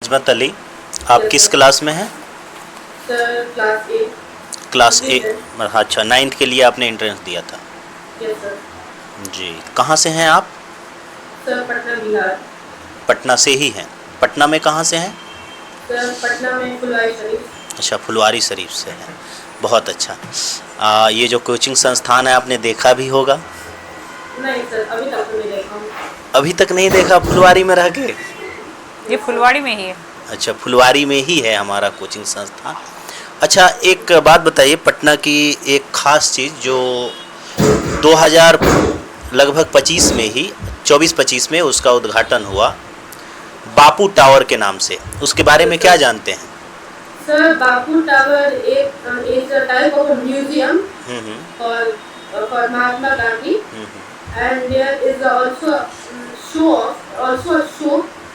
अजमत अली, आप किस क्लास में हैं? सर क्लास ए। क्लास ए। अच्छा, 9th के लिए आपने एंट्रेंस दिया था? Yes sir. जी, कहाँ से हैं आप? सर पटना बिहार। पटना से ही हैं? पटना में कहाँ से हैं? सर पटना में फुलवारी शरीफ। अच्छा, फुलवारी शरीफ से हैं, बहुत अच्छा। ये जो कोचिंग संस्थान है आपने देखा भी होगा? नहीं सर, अभी तक तो नहीं देखा हूँ। अभी तक नहीं देखा, फुलवारी में रह के? ये फुलवाड़ी में ही है। अच्छा, फुलवारी में ही है हमारा कोचिंग संस्थान। अच्छा, एक बात बताइए, पटना की एक ख़ास चीज़ जो 2000 लगभग 25 में ही 24-25 में उसका उद्घाटन हुआ, बापू टावर के नाम से, उसके बारे में क्या जानते हैं? सर बापू टावर एक type of museum for Mahatma Gandhi, and there is also show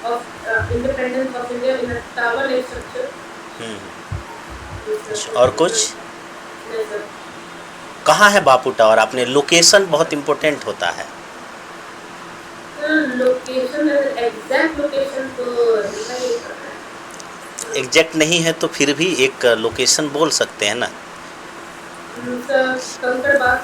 of independence of India in a tower like structure. और कुछ? नहीं सर। कहाँ है बापू टावर? आपने लोकेशन बहुत इम्पोर्टेंट होता है। लोकेशन, एग्जैक्ट लोकेशन तो नहीं पता है। एग्जैक्ट नहीं है तो फिर भी एक लोकेशन बोल सकते हैं ना? कंकड़बाग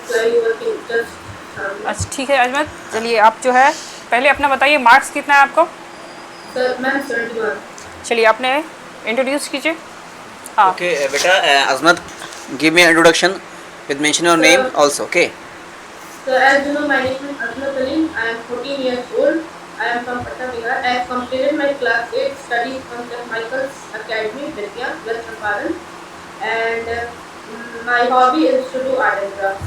फ्लाईओवर के जस्ट सामने। अच्छा ठीक है अजमत, चलिए आप जो है पहले अपना बताइए, मार्क्स कितना है आपको? Sir ma'am 71। चलिए आपने इंट्रोड्यूस कीजिए। हाँ Okay, beta, Azmat, give me an introduction with mention your name also. Okay. So as you know, my name is Azmat Ali. I am 14 years old. I am from Patna, Bihar. I have completed my class 8 studies from St. Michael's Academy, Vidya, West Champaran, and my hobby is to do art and craft.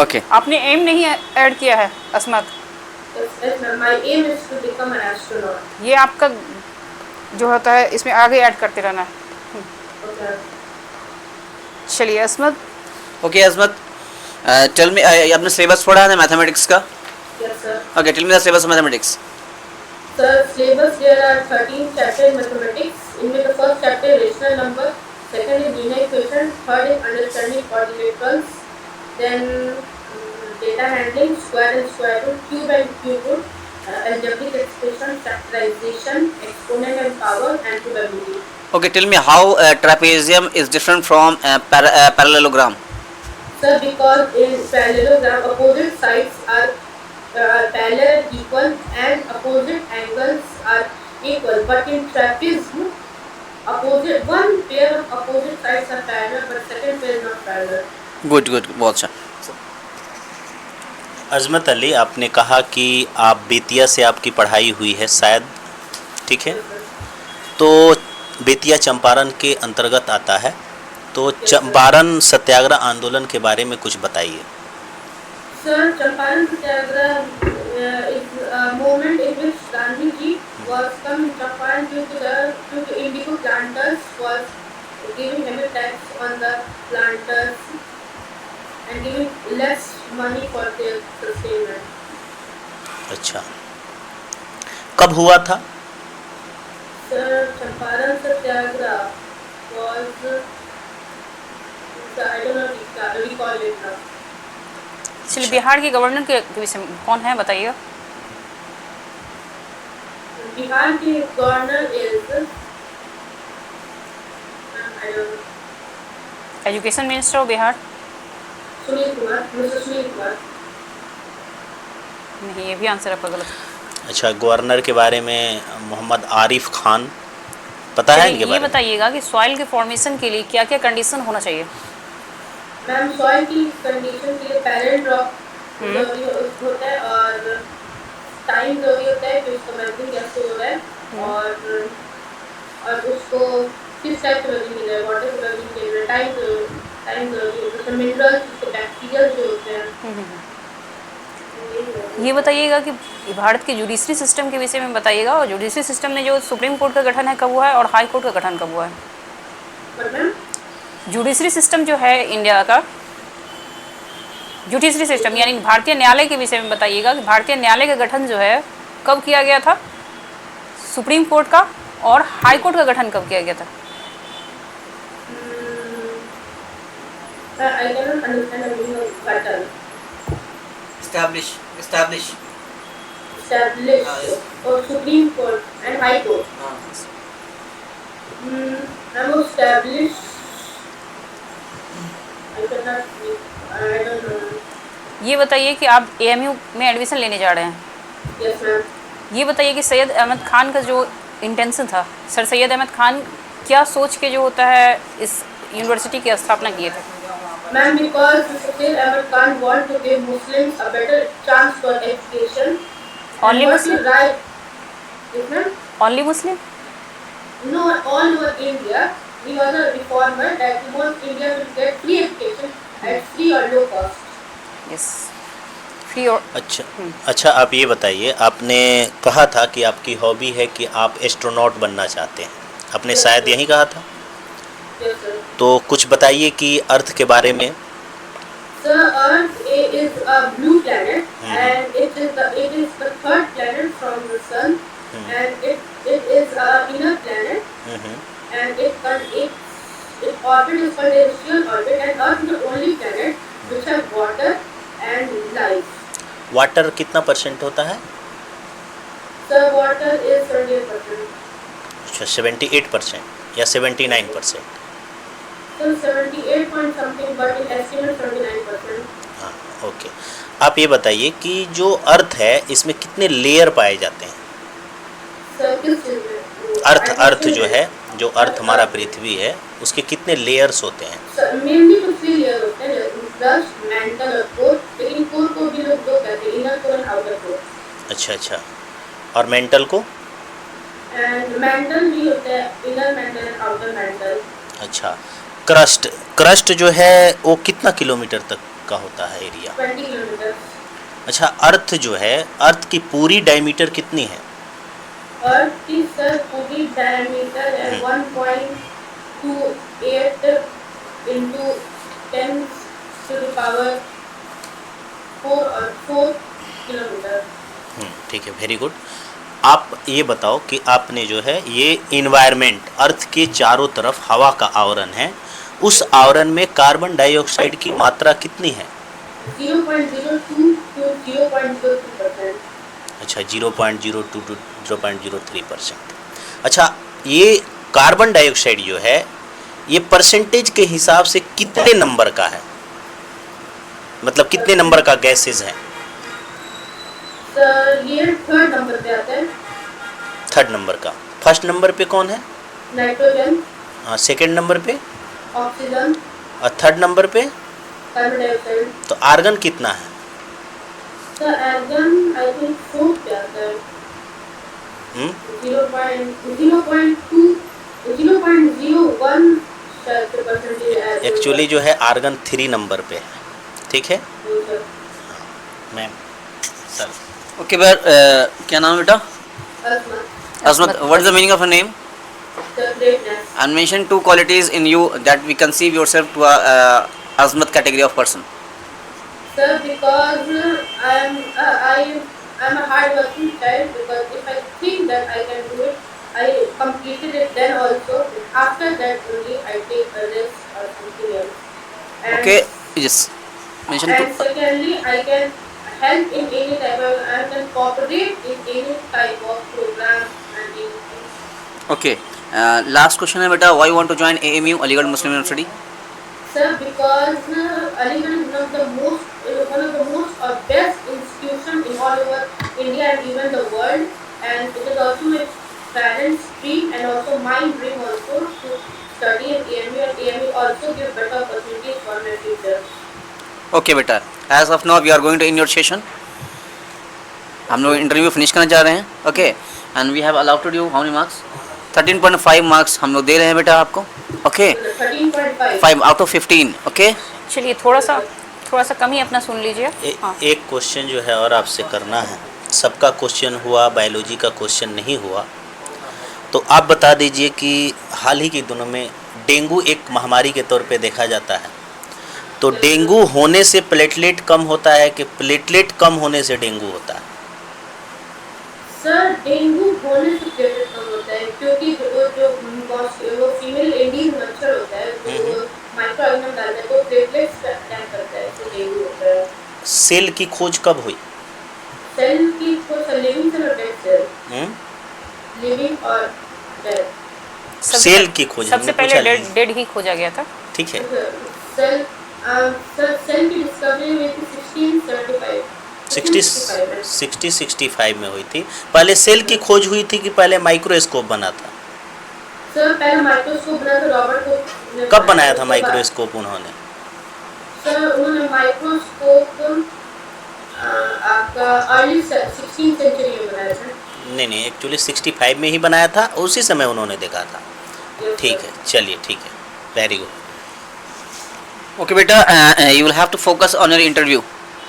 Okay. आपने M नहीं add किया है असमत? Yes, ma'am. My aim is to become an astronaut. ये आपका जो होता है इसमें आगे ऐड करते रहना है। Okay. चलिए असमत। Okay, Azmat. Tell me, आपने syllabus पढ़ा है मैथमेटिक्स का? Yes, sir. Okay, tell me the syllabus of mathematics. Sir, syllabus there are 13 chapters in mathematics. In the first chapter is rational number, second is linear equation, third is understanding quadrilaterals, then data handling, square and square root, cube and cube root, algebraic expression, factorization, exponent and power, and probability. Okay, tell me how trapezium is different from parallelogram. Sir, because in parallelogram opposite sides are parallel, equal, and opposite angles are equal, but in trapezium one pair of opposite sides are parallel, but second pair is not parallel. Good, good, बहुत अच्छा। अजमत अली, आपने कहा कि आप बेतिया से आपकी पढ़ाई हुई है शायद, ठीक है? तो बेतिया चंपारण के अंतर्गत आता है, तो चंपारण सत्याग्रह आंदोलन के बारे में कुछ बताइए। Sir, Champaran Satyagraha is a moment in which Gandhi ji was come in Champaran due to indigo planters was giving heavy tax on the planters and giving less money for their sustainment. अच्छा, कब हुआ था? Sir, Champaran Satyagraha was I don't know recall it now. चलिए बिहार के governor के विषय में कौन है बताइएगा? बिहार के governor is I don't know. Education minister of Bihar? Sunil Kumar, mister Sunil Kumar. नहीं, ये भी आंसर आपका गलत है। अच्छा, गवर्नर के बारे में मोहम्मद आरिफ खान, पता है इनके ये बारे में? बताइएगा कि सॉइल के फॉर्मेशन के लिए क्या क्या कंडीशन होना चाहिए? मैम सॉइल की कंडीशन के लिए पैरेंट रॉक जरूरी होता है और टाइम जरूरी होता है कि उसका मेल्टिंग कैसे हो रहा है और उसको किस टाइप का मेल्टिंग मिल रहा है, वाटर का मेल्टिंग मिल रहा है, टाइम जरूरी होता है, मिनरल्स, उसके बैक्टीरिया जो होते हैं। ये बताइएगा कि भारत के जुडिशरी सिस्टम के विषय में बताइएगा, और जुडिशरी सिस्टम में जो सुप्रीम कोर्ट का गठन है कब हुआ है और हाई कोर्ट का गठन कब हुआ है? मतलब जुडिशरी सिस्टम जो है इंडिया का, जुडिशरी सिस्टम यानी भारतीय न्यायालय के विषय में बताइएगा कि भारतीय न्यायालय का गठन जो है कब किया गया था, सुप्रीम कोर्ट का, और हाई कोर्ट का गठन कब किया गया था? I cannot understand the meaning of gatan. Establish. established yes. or Supreme Court and High Court. I'm established. I cannot. I don't know. ये बताइए कि आप एएमयू में एडमिशन लेने जा रहे हैं, Yes, ma'am. ये बताइए कि सैयद अहमद खान का जो इंटेंशन था, सर सैयद अहमद खान क्या सोच के जो होता है इस यूनिवर्सिटी की स्थापना किए थे? Ma'am, because Syed Ahmad Khan want to give Muslims a better chance for education. Only And what Muslim? is right? Yes, ma'am. Only Muslim? No, all over India. He was a reformer that he wants India to get free education at free or low cost. Yes, free और अच्छा आप ये बताइए, आपने कहा था कि आपकी हॉबी है कि आप एस्ट्रोनॉट बनना चाहते हैं, आपने शायद यही कहा था, Yes, sir. तो कुछ बताइए कि अर्थ के बारे में। Sir, Earth is a blue planet, and it is the third planet from the sun, and it is a inner planet, and its orbit is called terrestrial orbit, and Earth is the only planet which has water and life. Water कितना % होता है? Sir, water is 78%. अच्छा 78% या 79%? So 78 point something, but in estimate 79%. हाँ okay. आप ये बताइए कि जो अर्थ है इसमें कितने लेयर पाए जाते हैं? Sir, किस चीज़ में? अर्थ जो है, जो अर्थ हमारा पृथ्वी है, उसके कितने लेयर्स होते हैं? Sir, mainly तो 3 लेयर होते हैं, crust, mantle और core. लेकिन core को भी लोग 2 कहते हैं, inner core and outer core. अच्छा और मेंटल को? And mantle भी होता है, inner mantle and outer mantle. अच्छा, क्रस्ट जो है वो कितना किलोमीटर तक का होता है एरिया? 20 किलोमीटर. अच्छा, अर्थ जो है, अर्थ की पूरी डायमीटर कितनी है? अर्थ की सर पूरी डायमीटर है 1.28 into 10 to the power 4 kilometre. ठीक है, वेरी गुड। आप ये बताओ कि आपने जो है ये इन्वायरमेंट, अर्थ के चारों तरफ हवा का आवरण है, उस आवरण में कार्बन डाइऑक्साइड की मात्रा कितनी है? 0.02 to 0.03%. अच्छा 0.02 to 0.03%। अच्छा, ये कार्बन डाइऑक्साइड जो है ये परसेंटेज के हिसाब से कितने नंबर का है, मतलब कितने नंबर का गैसेज है? सर ये 3rd नंबर पे आता है. 3rd नंबर का। फर्स्ट नंबर पे कौन है? नाइट्रोजन. हाँ, 2nd नंबर पे? ऑक्सीजन. और 3rd नंबर पे? Carbon dioxide. तो आर्गन कितना है? Sir argon I think 4th पे आता है. 0.01 परसेंटेज. एक्चुअली जो है आर्गन 3 नंबर पे है, ठीक है मैम? सर Okay, but क्या नाम है बेटा? Asmat. What is the meaning of your name? And mention 2 qualities in you that we conceive yourself to a Asmat category of person. Sir, because I'm a hard-working child. Because if I think that I can do it, I completed it. Then also, after that only I take a rest or something else. And, Okay, just mention and 2. secondly, I can help in any type of. I can cooperate in any type of program and anything. Okay, last question है बेटा, why you want to join AMU, Aligarh Muslim University? Sir, because Aligarh is one of the most best institution in all over India and even the world, and it is also my parents' dream and also my dream also to study in AMU, and AMU also give better opportunities for my future. Okay बेटा, as of now we are going to in your session. हम लोग interview finish करना चाह रहे हैं. Okay, and we have allowed you how many marks? 13.5 marks हम लोग दे रहे हैं बेटा आपको. Okay, 13.5. 5 out of 15. Okay. चलिए थोड़ा सा कम ही अपना सुन लीजिए. हाँ, एक क्वेश्चन जो है और आपसे करना है, सबका क्वेश्चन हुआ, बायोलॉजी का क्वेश्चन नहीं हुआ, तो आप बता दीजिए कि हाल ही के दिनों में डेंगू एक महामारी के तौर पे देखा जाता है, तो डेंगू होने से प्लेटलेट कम होता है कि प्लेटलेट कम होने से डेंगू होता है? सर डेंगू होने से प्लेटलेट कम होता है, क्योंकि वो फीमेल एडीज मच्छर होता है, वो माइक्रो ऑर्गेनिज्म डालता है, तो प्लेटलेट्स अटैक करता है, तो डेंगू होता है. सेल की खोज कब हुई? सेल की खोज लिविंग सेल और डेड सेल, हम्म? लिविंग और डेड। सेल की खोज सबसे हमने पहले पूछा डेड नहीं। डेड ही खोजा गया था। ठीक है। सेल सेल की डिस्कवरी हुई थी 1675 1665 65 में हुई थी। पहले सेल की खोज हुई थी कि पहले माइक्रोस्कोप बना था? सर पहले माइक्रोस्कोप बना था रॉबर्ट कोच ने कब बनाया था उसके बाद- माइक्रोस्कोप उन्होंने? सर उन्होंने माइक्रोस्कोप आपका अर्ली 16th सेंचुरी में बनाया था। नहीं, एक्चुअली 65 में ही बनाया था, उसी समय उन्होंने देखा था। Yes, ठीक sir. है, चलिए ठीक है, वेरी गुड। ओके बेटा, you will have to focus on your interview.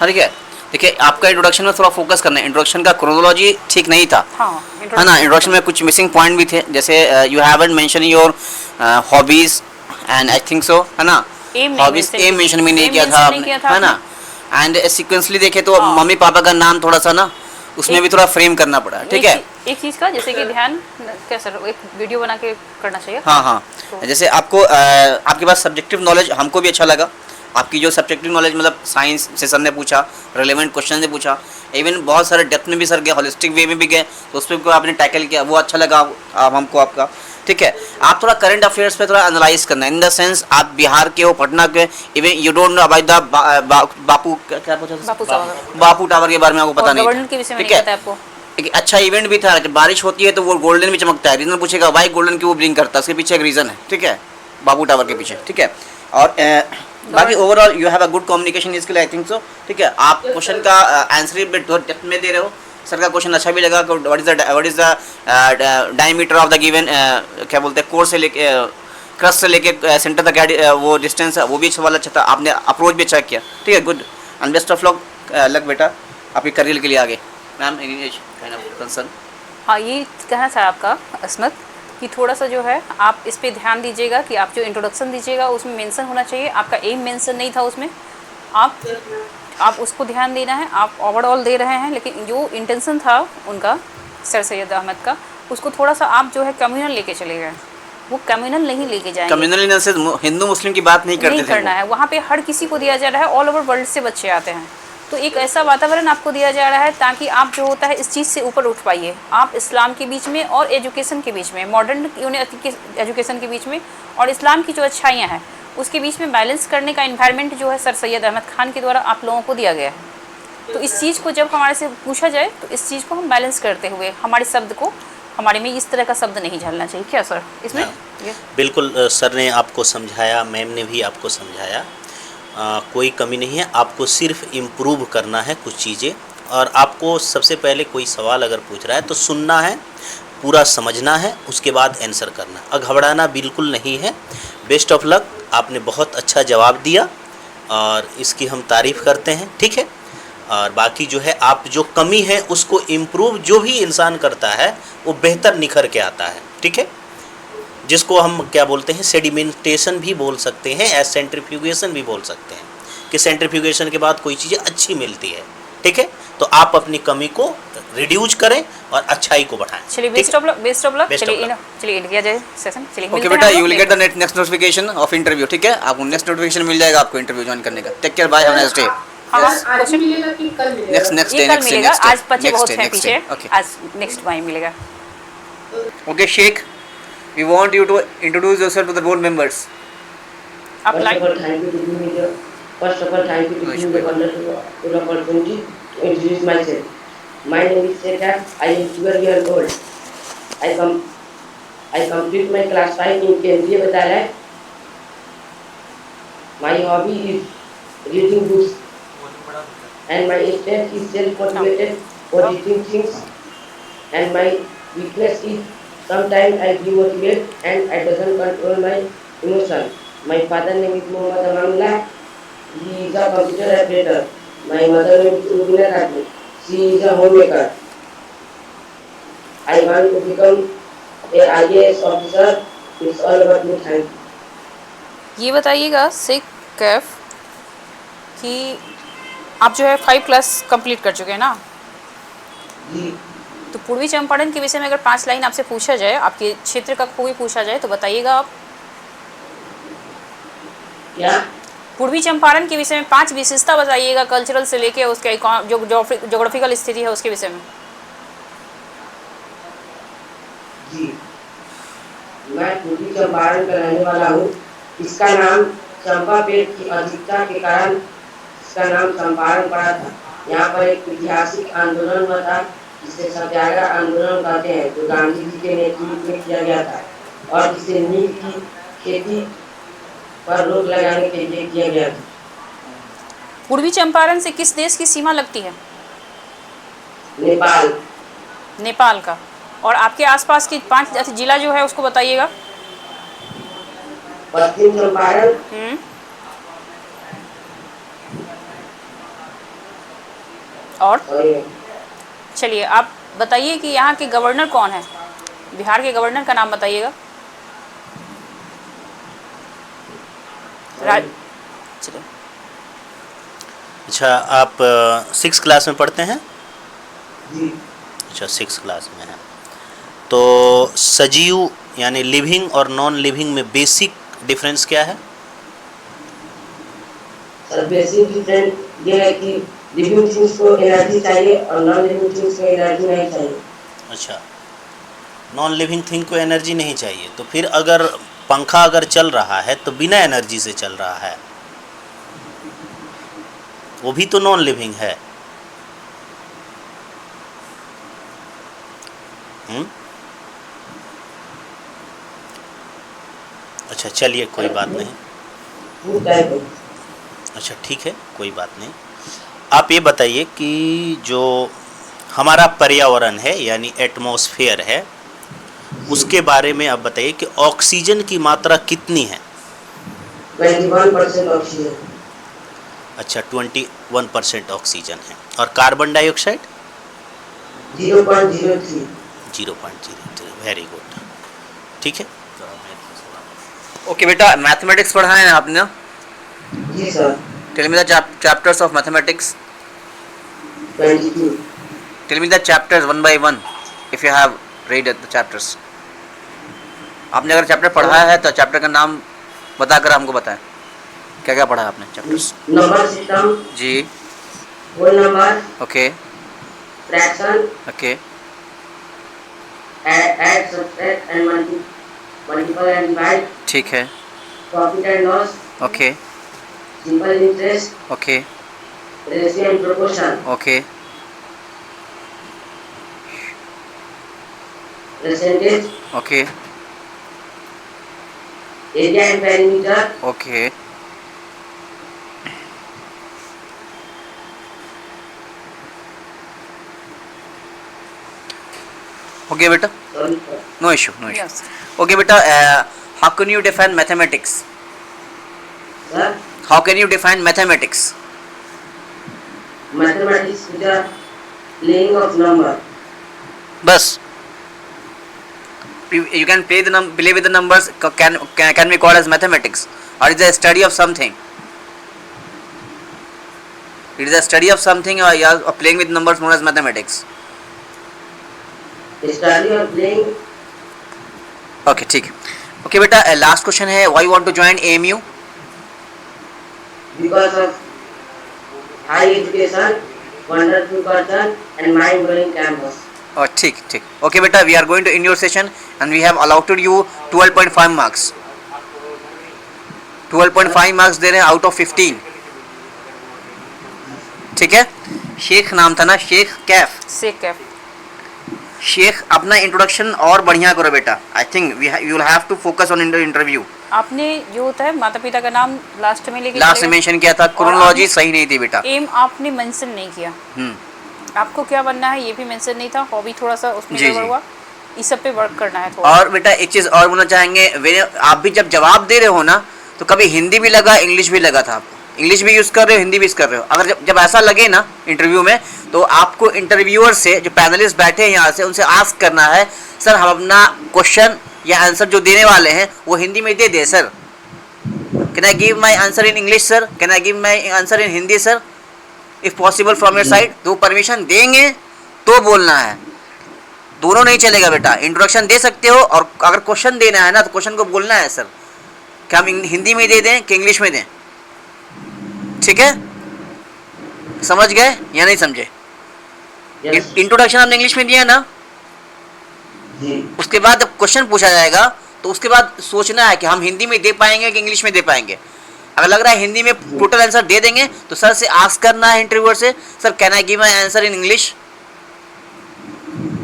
ठीक है, देखिए आपका इंट्रोडक्शन में थोड़ा फोकस करना है। इंट्रोडक्शन का क्रोनोलॉजी ठीक नहीं था, हाँ है ना। इंट्रोडक्शन में कुछ मिसिंग पॉइंट भी थे, जैसे you haven't mention your hobbies and I think सो, है ना। Aim नहीं हॉबीज mention एम की- मेंशन भी नहीं aim किया था mention नहीं आपने, किया था है ना। एंड सीक्वेंसली देखे तो हाँ। मम्मी पापा का नाम थोड़ा सा ना उसमें भी थोड़ा फ्रेम करना पड़ा, ठीक है। एक चीज का जैसे कि ध्यान क्या सर, एक वीडियो बना के करना चाहिए। हाँ हाँ, तो- जैसे आपको आपके पास सब्जेक्टिव नॉलेज हमको भी अच्छा लगा। आपकी जो सब्जेक्टिव नॉलेज मतलब साइंस से सर ने पूछा, रिलेवेंट क्वेश्चन से पूछा, इवन बहुत सारे डेप्थ में भी सर गए, होलिस्टिक वे में भी गए, तो उस पर आपने टैकल किया, वो अच्छा लगा आप हमको आपका। ठीक है, आप थोड़ा करंट अफेयर्स पे थोड़ा एनालाइज करना है, इन द सेंस आप बिहार के हो, पटना के, even you don't know about the Bapu क्या पूछा था? बापू टावर। बापू टावर के बारे में आपको पता और नहीं गवर्नमेंट था, के विषय में ठीक नहीं है। पता है आपको। एक अच्छा इवेंट भी था कि बारिश होती है तो वो गोल्डन भी चमकता है। रीजन पूछेगा वाई गोल्डन क्यों ब्लिंक करता है, उसके पीछे एक रीजन है, ठीक है, बाबू टावर के पीछे, ठीक है। और बाकी overall you have a good communication skill, I think so, ठीक है। आप Yes, क्वेश्चन sir. का आंसर भी डेप्थ में दे रहे हो। सर का क्वेश्चन अच्छा भी लगा, what is the diameter of the given, क्या बोलते हैं, कोर से लेके क्रस्ट से लेके सेंटर तक वो डिस्टेंस है, वो भी सवाल अच्छा था। आपने अप्रोच भी अच्छा किया, ठीक है, good and best of luck बेटा आपके करियर के लिए आगे। Ma'am any kind of concern? हाँ, ये कहना था आपका अस्मत कि थोड़ा सा जो है आप इस पे ध्यान दीजिएगा कि आप जो इंट्रोडक्शन दीजिएगा उसमें मेंशन होना चाहिए। आपका एम मेंशन नहीं था उसमें, आप उसको ध्यान देना है। आप ओवरऑल दे रहे हैं, लेकिन जो इंटेंशन था उनका सर सैयद अहमद का, उसको थोड़ा सा आप जो है कम्युनल लेके चले गए। वो कम्युनल नहीं लेके जाएंगे, communal in the sense Hindu Muslim की बात नहीं करते नहीं थे करना वो। है। वहाँ पे हर किसी को दिया जा रहा है, ऑल ओवर वर्ल्ड से बच्चे आते हैं, तो एक ऐसा वातावरण आपको दिया जा रहा है ताकि आप जो होता है इस चीज़ से ऊपर उठ पाइए। आप इस्लाम के बीच में और एजुकेशन के बीच में, मॉडर्न एजुकेशन के बीच में और इस्लाम की जो अच्छाइयाँ हैं उसके बीच में बैलेंस करने का इन्वायरमेंट जो है सर सैयद अहमद खान के द्वारा आप लोगों को दिया गया है। तो इस चीज़ को जब हमारे से पूछा जाए तो इस चीज़ को हम बैलेंस करते हुए हमारे शब्द को, हमारे में इस तरह का शब्द नहीं झलना चाहिए। क्या सर इसमें ये? बिल्कुल सर ने आपको समझाया, मैम ने भी आपको समझाया, कोई कमी नहीं है। आपको सिर्फ इम्प्रूव करना है कुछ चीज़ें, और आपको सबसे पहले कोई सवाल अगर पूछ रहा है तो सुनना है, पूरा समझना है, उसके बाद आंसर करना। अब घबराना बिल्कुल नहीं है। बेस्ट ऑफ लक, आपने बहुत अच्छा जवाब दिया और इसकी हम तारीफ़ करते हैं, ठीक है। और बाकी जो है आप जो कमी है उसको इम्प्रूव जो भी इंसान करता है वो बेहतर निखर के आता है, ठीक है। जिसको हम क्या बोलते हैं, सेडिमेंटेशन भी बोल सकते हैं, या सेंट्रीफ्यूगेशन भी बोल सकते हैं, कि सेंट्रीफ्यूगेशन के बाद कोई चीज़ें अच्छी मिलती है, ठीक है। तो आप अपनी कमी को रिड्यूस करें और अच्छाई को बढ़ाएं। चलिए, ठीक बेस्ट है? Of luck, best of luck. Best of चलिए luck. चलिए इंडिया जाए सेशन। चलिए ओके मिलते बेटा, हैं हम यू विल लोग। Get the next notification of interview, ठीक है। आपको नेक्स्ट नोटिफिकेशन मिल जाएगा आपको इंटरव्यू ज्वाइन करने का। Take care, bye, have a nice day. हाँ, आज क्वेश्चन मिलेगा कि कल मिलेगा? नेक्स्ट ये डे, कल नेक्स्ट डे, मिलेगा। नेक्स्ट डे, आज बच्चे बहुत हैं नेक्स्ट डे, पीछे, ओके। आज नेक्स्ट टाइम मिलेगा। Okay Sheikh, we want you to introduce yourself to the board members. आप First like of all, thank you to give me the wonderful opportunity to introduce myself. My name is Shekhar. I am 12 years old. I complete my class 5 in Kendriya Vidyalaya. My hobby is reading books, and my strength is self-motivated for reading things. And my weakness is sometimes I demotivate and I doesn't control my emotion. My father name is Muhammad Amanullah. He is a computer operator. My mother name is Rubina Rajni. She is a homemaker. I want to become a IAS officer. It's all about me. Thank you. ये बताइएगा शेख कैफ कि आप जो है 5 class complete कर चुके हैं ना, जी तो पूर्वी चंपारण के विषय में अगर 5 लाइन आपसे पूछा जाए, आपके क्षेत्र का कोई पूछा जाए तो बताइएगा आप। क्या पूर्वी चंपारण के विषय में 5 विशेषता बताइएगा, कल्चरल से लेके उसके जो जोग्राफिकल स्थिति है उसके विषय में। जी, मैं पूर्वी चंपारण का रहने वाला हूँ। इसका नाम चंपा पेड़ की अधिकता के कारण इसका नाम चंपारण पड़ा था। यहाँ पर एक ऐतिहासिक आंदोलन हुआ था जिसे सत्याग्रह आंदोलन कहते हैं, जो गांधी जी के नेतृत्व में किया गया था और जिसे नील की खेती पर रोक लगाने के लिए किया गया था। पूर्वी चंपारण से किस देश की सीमा लगती है? नेपाल। नेपाल का। और आपके आसपास की 5 जिला जो है उसको बताइएगा। पश्चिम चंपारण, और चलिए आप बताइए कि यहाँ के गवर्नर कौन है, बिहार के गवर्नर का नाम बताइएगा। चलिए। अच्छा, आप 6 क्लास में पढ़ते हैं? जी। अच्छा, 6 क्लास में हैं। तो सजीव यानी लिविंग और नॉन लिविंग में बेसिक डिफरेंस क्या है? सर, बेसिक डिफरेंस ये है कि लिविंग थिंग्स को एनर्जी चाहिए और नॉन लिविंग थिंग्स को एनर्जी नहीं चाहिए। अच्छा, नॉन लिविंग थिंग को एनर्जी नहीं चाहिए, तो फिर अगर पंखा अगर चल रहा है तो बिना एनर्जी से चल रहा है, वो भी तो नॉन लिविंग है। अच्छा, चलिए कोई बात नहीं। अच्छा, ठीक है, कोई बात नहीं। आप ये बताइए कि जो हमारा पर्यावरण है यानी एटमॉस्फेयर है, उसके बारे में आप बताइए कि ऑक्सीजन की मात्रा कितनी है? 21% ऑक्सीजन। अच्छा, 21% ऑक्सीजन है। और कार्बन डाइऑक्साइड? 0.03। 0.03। वेरी गुड, ठीक है। ओके बेटा, मैथमेटिक्स पढ़ा है आपने? जी sir. Tell me the chapters of mathematics. 22। Tell me the chapters one by one if you have read the chapters. आपने अगर चैप्टर पढ़ा है तो चैप्टर का नाम बताकर हमको बताएं, क्या क्या पढ़ा है आपने चैप्टर्स? नंबर सिस्टम जी। Whole number, okay fraction, okay add subtract and multiple and divide, ठीक है। Profit and loss, okay simple interest, okay ratio and proportion, okay percentage, okay area and perimeter, okay okay बेटा, no issue, no issue. Yes. Okay beta, how can you define mathematics? Sir, How can you define mathematics? Mathematics is the playing of number. बस you can play with the numbers, can be called as mathematics, or is a study of something. It is a study of something, or playing with numbers known as mathematics. Study of playing. Okay ठीक है। Okay बेटा, last question है, why you want to join AMU? Because of high education, wonderful person and mind blowing campus. और ठीक ठीक। Okay बेटा, we are going to in your session and we have allotted you 12.5 marks. 12.5 marks दे रहे हैं out of 15। ठीक है। शेख नाम था ना, शेख कैफ। शेख शेख, अपना इंट्रोडक्शन और बढ़िया करो बेटा। I think you will have to focus on interview. आपने जो होता है माता पिता का नाम लास्ट में लेके लास्ट में मेंशन किया था, क्रोनोलॉजी सही नहीं थी बेटा। एम आपने मेंशन नहीं किया। आपको क्या बनना है ये भी मेंशन नहीं था। हॉबी थोड़ा सा उसमें गड़बड़ हुआ। इस सब पे वर्क करना है थोड़ा। और बेटा एक चीज़ और बोलना चाहेंगे, आप भी जब जवाब दे रहे हो ना, तो कभी हिंदी भी लगा, इंग्लिश भी लगा था। आपको इंग्लिश भी यूज़ कर रहे हो, हिंदी भी यूज़ कर रहे हो। अगर जब ऐसा लगे ना इंटरव्यू में, तो आपको इंटरव्यूअर से, जो पैनलिस्ट बैठे हैं यहाँ से, उनसे आस्क करना है, सर हम अपना क्वेश्चन या आंसर जो देने वाले हैं वो हिंदी में दे दे sir. Can I give my answer in English sir? Can I give my answer in Hindi sir? If possible from your side. तो परमिशन देंगे तो बोलना है, दोनों नहीं चलेगा बेटा। इंट्रोडक्शन दे सकते हो, और अगर क्वेश्चन देना है ना तो क्वेश्चन को बोलना है सर। क्या हम हिंदी में दे दें कि इंग्लिश में दें? ठीक है, समझ गए या नहीं समझे? Yes. इंट्रोडक्शन आपने इंग्लिश में दिया है ना, जी. उसके बाद जब क्वेश्चन पूछा जाएगा तो उसके बाद सोचना है कि हम हिंदी में दे पाएंगे कि इंग्लिश में दे पाएंगे। अगर लग रहा है हिंदी में टोटल आंसर दे देंगे तो सर से आस्क करना है इंटरव्यूअर से, sir can I give my answer in English,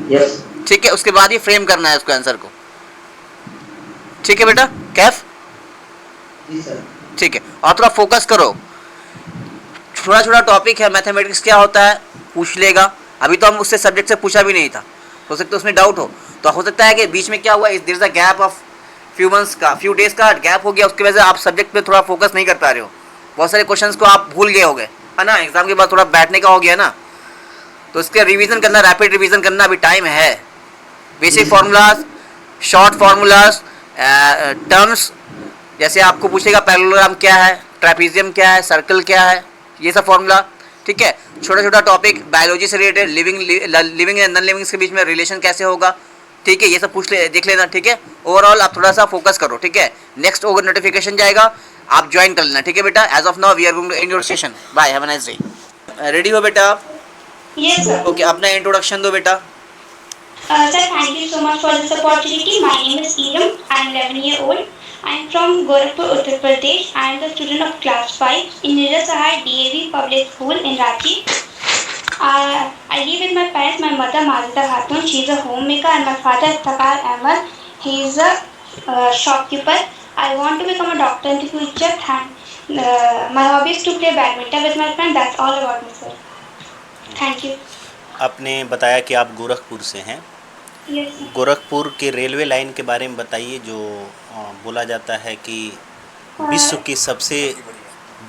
Yes. ठीक है, उसके बाद ही फ्रेम करना है उसको आंसर को। ठीक है बेटा कैफ, जी सर. ठीक है, और थोड़ा फोकस करो, छोटा छोटा टॉपिक है, मैथमेटिक्स क्या होता है पूछ लेगा, अभी तो हम उससे सब्जेक्ट से पूछा भी नहीं था, हो सकता है उसमें डाउट हो सकता है कि बीच में क्या हुआ, there is a gap of few months का, फ्यू डेज का गैप हो गया, उसकी वजह से आप सब्जेक्ट पे थोड़ा फोकस नहीं कर पा रहे हो, बहुत सारे क्वेश्चंस को आप भूल गए होगे, है ना, एग्जाम के बाद थोड़ा बैठने का हो गया ना, तो इसका रिवीजन करना, रैपिड रिवीजन करना, अभी टाइम है। Basic formulas, short formulas, terms, जैसे आपको पूछेगा पैरेललोग्राम क्या है, ट्रेपीजियम क्या है, सर्कल क्या है, ये सब फार्मूला, ठीक है, छोटा छोटा टॉपिक बायोलॉजी से related, living and non living के बीच में रिलेशन कैसे होगा, ठीक है, ये सब देख लेना, ठीक है, ओवरऑल आप थोड़ा सा फोकस करो, ठीक है, नेक्स्ट ओवर नोटिफिकेशन जाएगा, आप ज्वाइन कर लेना, ठीक है बेटा, as of now we are going to end your session, bye, have a nice day. Ready हो बेटा आप? Yes, sir. ओके, अपना इंट्रोडक्शन दो बेटा। Sir, thank you so much for this opportunity. My name is Elam. I am 11-year-old. I am from Gorakhpur, Uttar Pradesh. I am the student of class 5 in Niraj Sahai DAV Public School in Ranchi. I live with my parents. My mother, Majida Khatun, she is a homemaker, and my father, Takar Ahmed, he is a shopkeeper. I want to become a doctor in the future. And my hobby is to play badminton with my friend. That's all about me, sir. Thank you. आपने बताया कि आप गोरखपुर से हैं, Yes, sir. Gorakhpur के railway line के बारे में बताइए, जो बोला जाता है कि विश्व की सबसे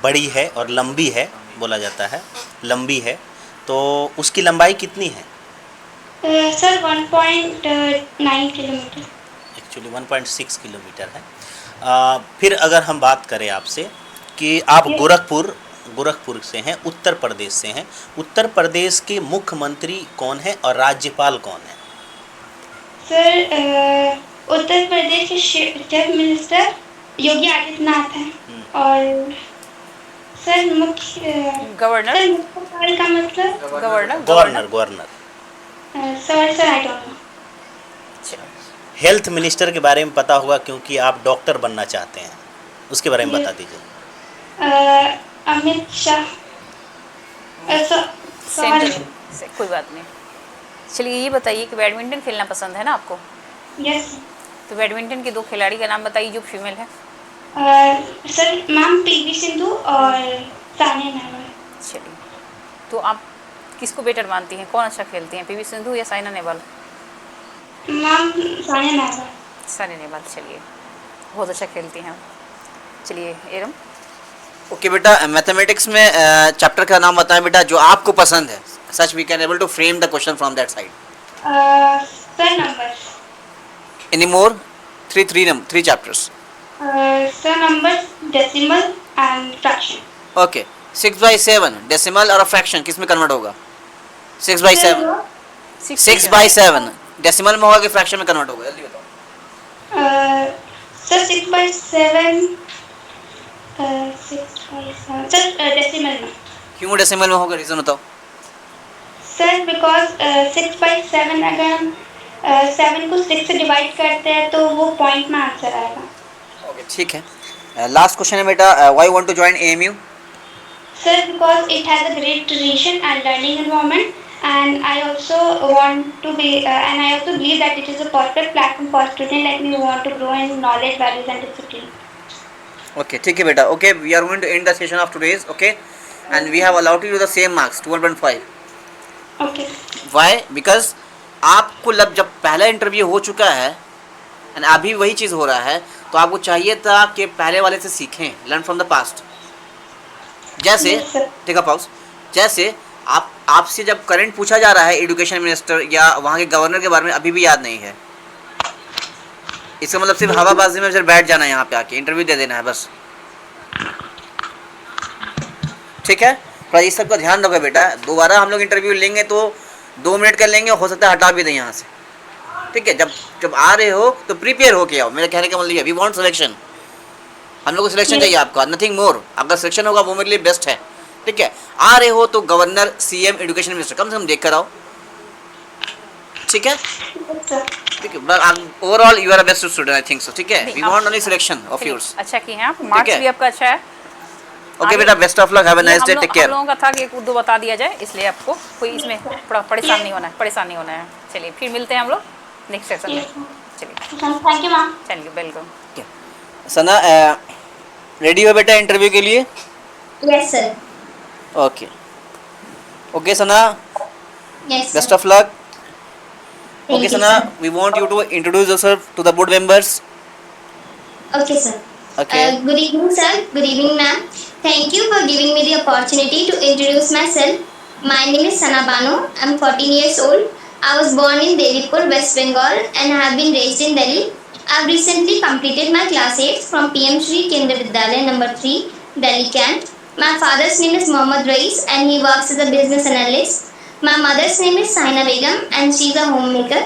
बड़ी है और लंबी है, बोला जाता है लंबी है, तो उसकी लंबाई कितनी है? Sir, 1.9 kilometer. एक्चुअली 1.6 किलोमीटर है। फिर अगर हम बात करें आपसे कि आप गोरखपुर से हैं, उत्तर प्रदेश से हैं, उत्तर प्रदेश के मुख्यमंत्री कौन है और राज्यपाल कौन है? सर, उत्तर प्रदेश के चीफ मिनिस्टर योगी आदित्यनाथ हैं और सर मुख्य गवर्नर, सर मुख्यपाल का मतलब governor. Sir I don't no. Health minister के बारे में पता होगा क्योंकि आप डॉक्टर बनना चाहते हैं, उसके बारे में बता दीजिए। अमित शाह। सेंटर से कोई बात नहीं। चलिए ये बताइए कि बैडमिंटन खेलना पसंद है ना आपको? यस। तो बैडमिंटन के 2 खिलाड़ी का नाम बताइए जो फीमेल है। सर मैम पीवी सिंधु और सानिया नेहवाल। चलिए, तो आप किसको बेटर मानती हैं, कौन अच्छा खेलती हैं, पीवी सिंधु या साइना नेहवाल? मैम सानिया नेहवाल। सानिया नेहवाल, चलिए बहुत अच्छा खेलती हैं। चलिए एरम। ओके बेटा, मैथमेटिक्स में चैप्टर का नाम बताएं बेटा जो आपको पसंद है, such we can able to frame the question from that side. Sir numbers. Any more? three chapters. Sir numbers, decimal and fraction. Okay, 6/7 decimal और फ्रैक्शन किस में कन्वर्ट होगा? 6/7 6/7 डेसिमल में होगा कि फ्रैक्शन में कन्वर्ट होगा, जल्दी बताओ। सर 6/7 सर डेसिमल में। क्यों डेसिमल में होगा, रीजन बताओ। सर बिकॉज 6/7 अगर हम 7 को 6 से डिवाइड करते हैं तो वो पॉइंट में आंसर आएगा। ओके ठीक है, लास्ट क्वेश्चन है बेटा, why want to join AMU? Sir because it has a great tradition and learning environment and I also want to be and I also believe that it is a perfect platform for students like me who want to grow in knowledge, values and discipline. Okay, ठीक है बेटा, okay, we are going to end the session of today's, okay, and we have allowed you the same marks 2.5. Okay. Why? Because आपको जब पहला interview हो चुका है and अभी वही चीज़ हो रहा है, तो आपको चाहिए था कि पहले वाले से सीखें, लर्न फ्रॉम द पास्ट। जैसे Yes, sir. टेक अ पाउस, जैसे आपसे जब करंट पूछा जा रहा है एजुकेशन मिनिस्टर या वहाँ के गवर्नर के बारे में अभी भी याद नहीं है, इसका मतलब सिर्फ हवाबाजी में सिर्फ बैठ जाना है, यहाँ पे आके इंटरव्यू दे देना है बस, ठीक है। पर इस सब का ध्यान रखो बेटा, दोबारा हम लोग इंटरव्यू लेंगे तो 2 मिनट कर लेंगे, हो सकता है हटा भी दें यहाँ से, ठीक है। जब आ रहे हो तो प्रिपेयर होके आओ, मेरे कहने का मतलब ये, वी वांट सिलेक्शन, हम लोग को सिलेक्शन Yes. चाहिए आपका, नथिंग मोर। अगर सिलेक्शन होगा वो मेरे लिए बेस्ट है, ठीक है। आ रहे हो तो गवर्नर, सीएम, एजुकेशन मिनिस्टर कम से कम देख कर आओ, ठीक है। Yes, sir. ठीक है, overall you are a best student, I think so, ठीक है। नहीं, वी आप- वांट ओनली सिलेक्शन ऑफ चलिए, योर्स। अच्छा किए हैं आप, मार्क्स है। भी आपका अच्छा है। ओके आगे- बेटा, बेस्ट ऑफ लक, हैव अ ये नाइस डे, टेक हम केयर। लोगों का था कि एक उर्दू बता दिया जाए, इसलिए आपको कोई इसमें परेशान नहीं होना है, परेशान नहीं होना है। चलिए फिर मिलते हैं हम लोग नेक्स्ट सेशन में। चलिए Thank you, ma'am. चलिए, वेलकम। सना रेडी हो बेटा इंटरव्यू के लिए? Yes, sir. Okay okay Sana, Yes, best sir. Of luck. Thank Okay you, Sana, sir. we want you to introduce yourself to the board members. Okay, sir. Okay. Good evening, sir. Good evening, ma'am. Thank you for giving me the opportunity to introduce myself. My name is Sana Banu. I'm 14 years old. I was born in Delipur, West Bengal, and have been raised in Delhi. I've recently completed my class 8 from PM Shri Kendra Vidyalaya number 3, Delhi Camp. My father's name is Mohammad Rais, and he works as a business analyst. My mother's name is Saina Begum, and she's a homemaker.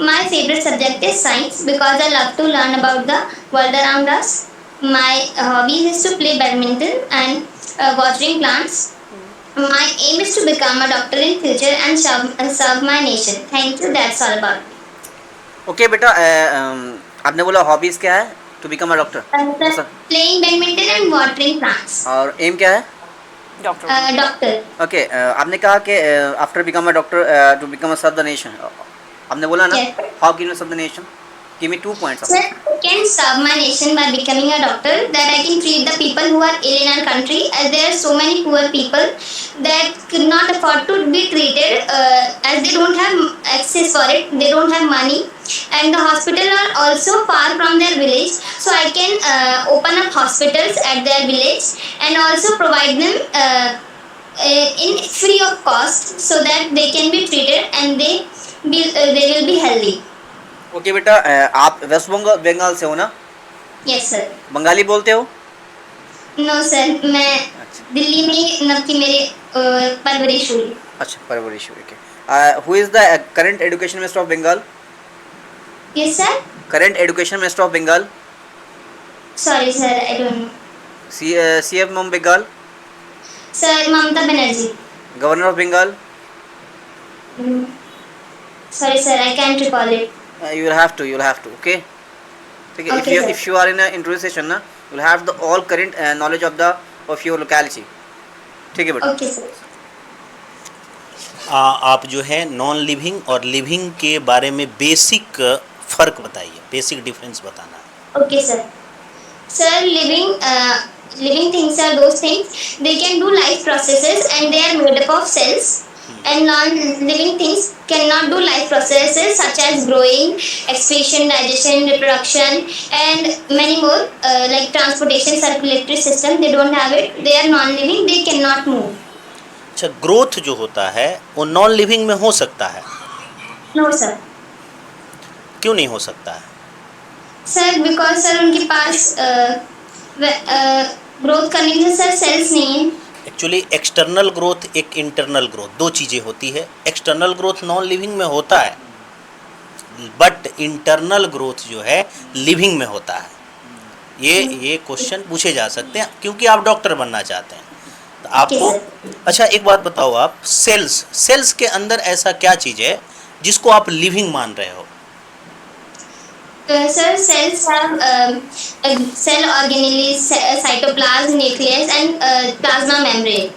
My favorite subject is science because I love to learn about the world around us. My hobbies is to play badminton and watering plants. My aim is to become a doctor in future and serve my nation. Thank you. That's all about me. Okay बेटा, आपने बोला hobbies क्या है? To become a doctor. Sir, playing badminton and watering plants. और aim क्या है? Doctor. Doctor. ओके आपने कहा कि after become a doctor to become a serve the nation, आपने बोला ना Yes. How can you serve the nation? Give me 2 points. Sir, I can serve my nation by becoming a doctor, that I can treat the people who are ill in our country, as there are so many poor people that could not afford to be treated, as they don't have access for it, they don't have money, and the hospitals are also far from their village. So I can open up hospitals at their village and also provide them in free of cost, so that they can be treated and they will be healthy. Okay बेटा, आप waste Bengal से हो ना? Yes, sir. Bengali बोलते हो? No sir, मैं दिल्ली में मतलब कि मेरे परवरिश हुई। अच्छा, परवरिश हुई। Okay, who is the current education minister of Bengal? Yes sir. Current education minister of Bengal? Sorry sir, I don't know. CM of Bengal? Sir, Mamata Banerjee. Governor of Bengal? Sorry sir, I can't recall it. You will have to, okay? ठीक है, Okay, sir. if you are in an interview session ना, you will have the all current knowledge of your locality, ठीक है बेटा? Okay sir. आप जो है non living और लिविंग के बारे में बेसिक फ़र्क बताइए, बेसिक डिफरेंस बताना है। Okay sir. Sir, living things are those things they can do life processes and they are made up of cells, and non-living things cannot do life processes such as growing, excretion, digestion, reproduction, and many more, like transportation, circulatory system. They don't have it. They are non-living. They cannot move. अच्छा, growth जो होता है वो non living में हो सकता है? No sir. क्यों नहीं हो सकता है? सर, बिकॉज सर उनके पास ग्रोथ करने के लिए सर सेल्स नहीं है। एक्चुअली एक्सटर्नल ग्रोथ, एक इंटरनल ग्रोथ, दो चीज़ें होती है। एक्सटर्नल ग्रोथ नॉन लिविंग में होता है, बट इंटरनल ग्रोथ जो है लिविंग में होता है। ये क्वेश्चन पूछे जा सकते हैं क्योंकि आप डॉक्टर बनना चाहते हैं तो आपको। अच्छा, एक बात बताओ, आप सेल्स के अंदर ऐसा क्या चीज़ है जिसको आप लिविंग मान रहे हो? Sir, cells have cell organelles, cytoplasm, nucleus, and plasma membrane.